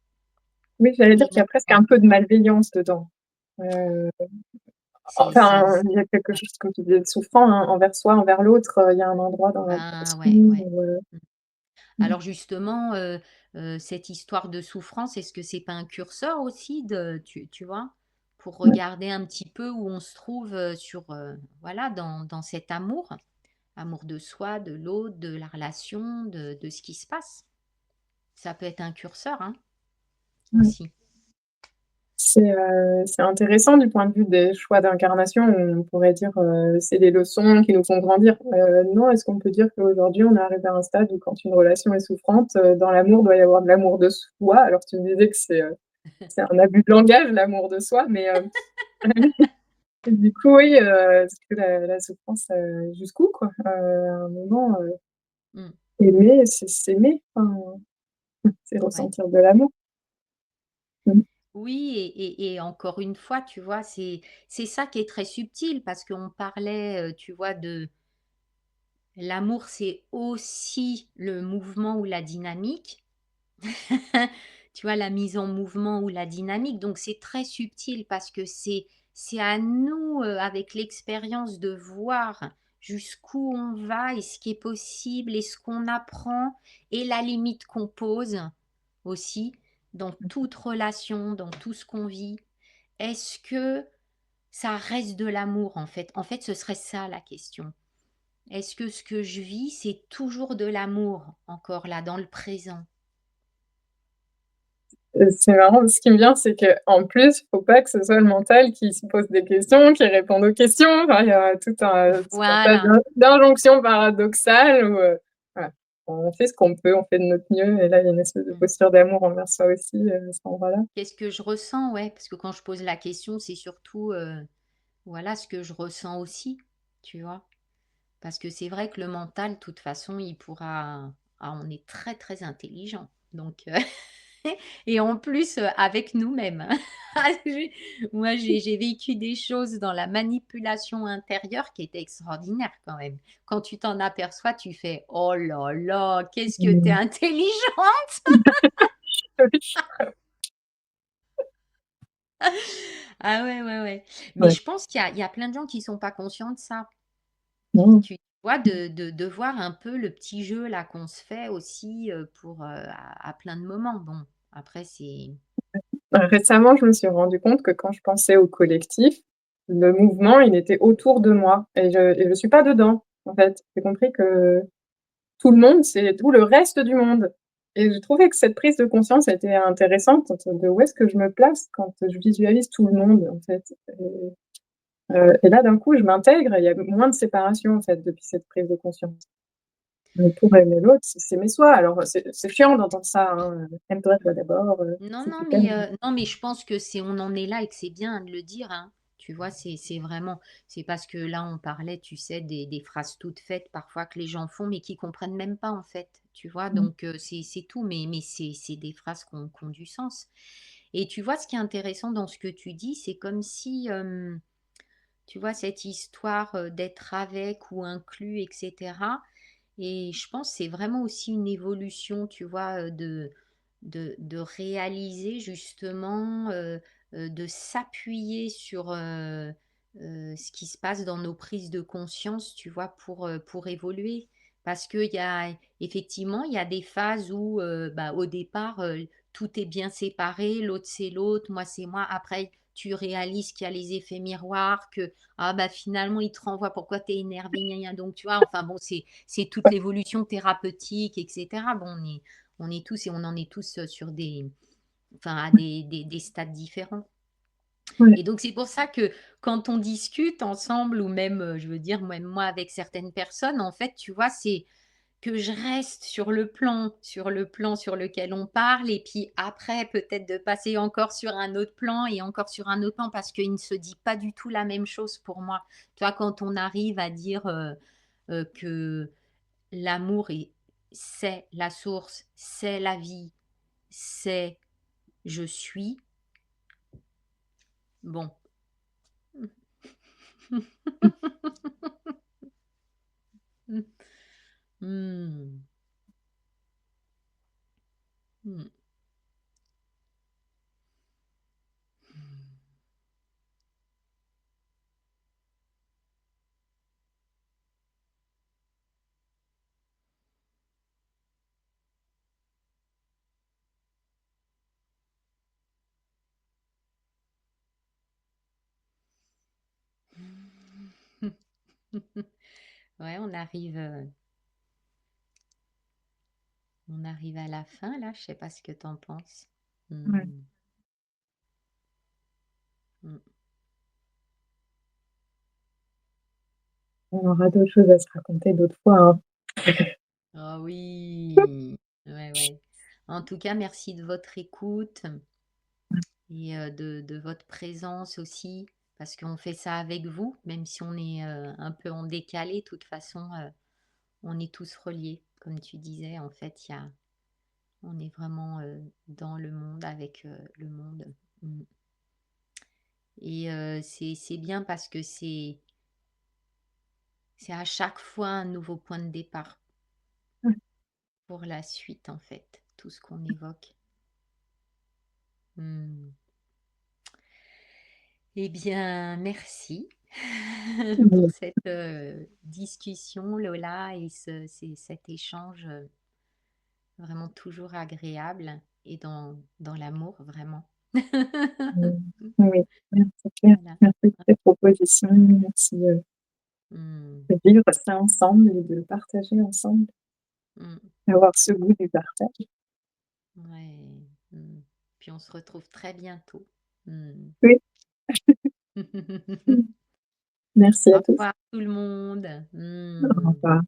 [SPEAKER 2] Oui, j'allais dire qu'il y a presque
[SPEAKER 1] Énormément.
[SPEAKER 2] un peu de malveillance dedans. Heu, il y a quelque
[SPEAKER 1] Ouais.
[SPEAKER 2] chose, comme tu disais, de souffrant, envers soi, envers l'autre, il y a un endroit dans la
[SPEAKER 1] Ah
[SPEAKER 2] passion
[SPEAKER 1] ouais, ouais.
[SPEAKER 2] où,
[SPEAKER 1] Mmh.
[SPEAKER 2] mmh,
[SPEAKER 1] Alors justement, cette histoire de souffrance, est-ce que c'est pas un curseur aussi tu vois? Pour
[SPEAKER 2] ouais,
[SPEAKER 1] regarder un petit peu où on se trouve, voilà, dans cet amour. Amour de soi, de l'autre, de la relation, de ce qui se passe. Ça peut être un curseur, hein,
[SPEAKER 2] ouais.
[SPEAKER 1] aussi.
[SPEAKER 2] C'est intéressant du point de vue des choix d'incarnation où on pourrait dire, c'est des leçons qui nous font grandir. Non, est-ce qu'on peut dire qu'aujourd'hui on est arrivé à un stade où quand une relation est souffrante, dans l'amour doit y avoir de l'amour de soi? Alors tu me disais que c'est un abus de langage, l'amour de soi, mais du coup oui, est-ce que la souffrance, jusqu'où quoi? À un moment,
[SPEAKER 1] Mmh.
[SPEAKER 2] aimer, c'est s'aimer, enfin, c'est
[SPEAKER 1] Ouais.
[SPEAKER 2] ressentir de l'amour. Mmh.
[SPEAKER 1] Oui et encore une fois, tu vois, c'est ça qui est très subtil parce qu'on parlait, tu vois, de l'amour, c'est aussi le mouvement ou la dynamique. Tu vois, la mise en mouvement ou la dynamique, donc c'est très subtil parce que c'est à nous, avec l'expérience de voir jusqu'où on va et ce qui est possible et ce qu'on apprend et la limite qu'on pose aussi dans toute relation, dans tout ce qu'on vit. Est-ce que ça reste de l'amour en fait? En fait, ce serait ça la question. Est-ce que ce que je vis, c'est toujours de l'amour encore là, dans le présent?
[SPEAKER 2] C'est marrant, ce qui me vient, c'est qu'en plus, faut pas que ce soit le mental qui se pose des questions, qui réponde aux questions. Enfin, il y a tout un tas
[SPEAKER 1] Voilà.
[SPEAKER 2] d'injonctions paradoxales où, voilà, on fait ce qu'on peut, on fait de notre mieux et là, il y a une espèce de
[SPEAKER 1] Mmh.
[SPEAKER 2] posture d'amour envers soi aussi, à cet endroit-là.
[SPEAKER 1] Qu'est-ce que je ressens? Ouais, parce que quand je pose la question, c'est surtout, voilà ce que je ressens aussi, tu vois? Parce que c'est vrai que le mental, de toute façon, il pourra on est très, très intelligent, donc et en plus, avec nous-mêmes. Ah, moi, j'ai vécu des choses dans la manipulation intérieure qui étaient extraordinaires quand même. Quand tu t'en aperçois, tu fais: «Oh là là, qu'est-ce que tu es
[SPEAKER 2] Mmh.
[SPEAKER 1] intelligente!» Ah ouais, ouais, ouais. Mais
[SPEAKER 2] Ouais.
[SPEAKER 1] je pense qu'il y a plein de gens qui sont pas conscients de ça.
[SPEAKER 2] Mmh.
[SPEAKER 1] Tu vois? De voir un peu le petit jeu là qu'on se fait aussi, pour, à plein de moments. Bon, après c'est
[SPEAKER 2] Récemment, je me suis rendu compte que quand je pensais au collectif, le mouvement, il était autour de moi et je suis pas dedans, en fait. J'ai compris que tout le monde, c'est tout le reste du monde et j'ai trouvé que cette prise de conscience était intéressante de où est-ce que je me place quand je visualise tout le monde, en fait et là, d'un coup, je m'intègre et il y a moins de séparation, en fait, depuis cette prise de conscience. Pour aimer l'autre, c'est s'aimer soi. Alors, c'est chiant d'entendre ça, hein, «Aime-toi toi d'abord,
[SPEAKER 1] non,
[SPEAKER 2] si
[SPEAKER 1] non,
[SPEAKER 2] tu t'aimes».
[SPEAKER 1] non, mais je pense que c'est on en est là et que c'est bien de le dire, hein. Tu vois? C'est vraiment c'est parce que là, on parlait, tu sais, des phrases toutes faites parfois que les gens font, mais qui comprennent même pas, en fait, tu vois?
[SPEAKER 2] Mmh.
[SPEAKER 1] Donc c'est tout, mais c'est des phrases qui ont du sens et tu vois, ce qui est intéressant dans ce que tu dis, c'est comme si, tu vois, cette histoire, d'être avec ou inclus et cetera et je pense que c'est vraiment aussi une évolution, tu vois, de réaliser justement, de s'appuyer sur, ce qui se passe dans nos prises de conscience, tu vois, pour évoluer. Parce qu'il y a effectivement, il y a des phases où, bah, au départ, tout est bien séparé, l'autre c'est l'autre, moi c'est moi. Après, tu réalises qu'il y a les effets miroirs, que ah bah, finalement, il te renvoie: «Pourquoi tu es énervé? Gna gna», donc tu vois? Enfin bon, c'est toute l'évolution thérapeutique et cetera. Bon, on est tous et on en est tous, sur des enfin, à des stades différents
[SPEAKER 2] Ouais.
[SPEAKER 1] et donc c'est pour ça que quand on discute ensemble ou même, je veux dire, même moi avec certaines personnes, en fait, tu vois, c'est que je reste sur le plan sur lequel on parle et puis après peut-être de passer encore sur un autre plan et encore sur un autre plan parce qu'il ne se dit pas du tout la même chose pour moi. Tu vois, quand on arrive à dire, que l'amour c'est la source, c'est la vie, c'est je suis, bon. Mmh. Mmh. Ouais, on arrive à la fin là, je sais pas ce que tu en penses?
[SPEAKER 2] Ouais.
[SPEAKER 1] Mmh. Mmh.
[SPEAKER 2] On aura d'autres choses à se raconter d'autres fois, hein.
[SPEAKER 1] Ah oui! Ouais, ouais. En tout cas, merci de votre écoute et de votre présence aussi, parce qu'on fait ça avec vous, même si on est, un peu en décalé, de toute façon, on est tous reliés. Comme tu disais, en fait, on est vraiment, dans le monde avec, le monde. Mmh et c'est bien parce que c'est à chaque fois un nouveau point de départ
[SPEAKER 2] Ouais.
[SPEAKER 1] pour la suite, en fait, tout ce qu'on évoque. Mmh. Eh bien, merci pour
[SPEAKER 2] Mmh.
[SPEAKER 1] cette, discussion, Lola, et cet échange, vraiment toujours agréable et dans l'amour, vraiment.
[SPEAKER 2] Mmh. Oui, merci Claire.
[SPEAKER 1] Voilà.
[SPEAKER 2] Merci pour tes propositions. Merci,
[SPEAKER 1] Mmh.
[SPEAKER 2] de vivre ça ensemble et de le partager ensemble.
[SPEAKER 1] Mmh.
[SPEAKER 2] Avoir ce goût du partage.
[SPEAKER 1] Ouais. Mmh. puis on se retrouve très bientôt. Mmh.
[SPEAKER 2] Oui. Mmh. Merci
[SPEAKER 1] Au
[SPEAKER 2] à tous.
[SPEAKER 1] revoir tout le monde.
[SPEAKER 2] Au
[SPEAKER 1] Mmh.
[SPEAKER 2] revoir.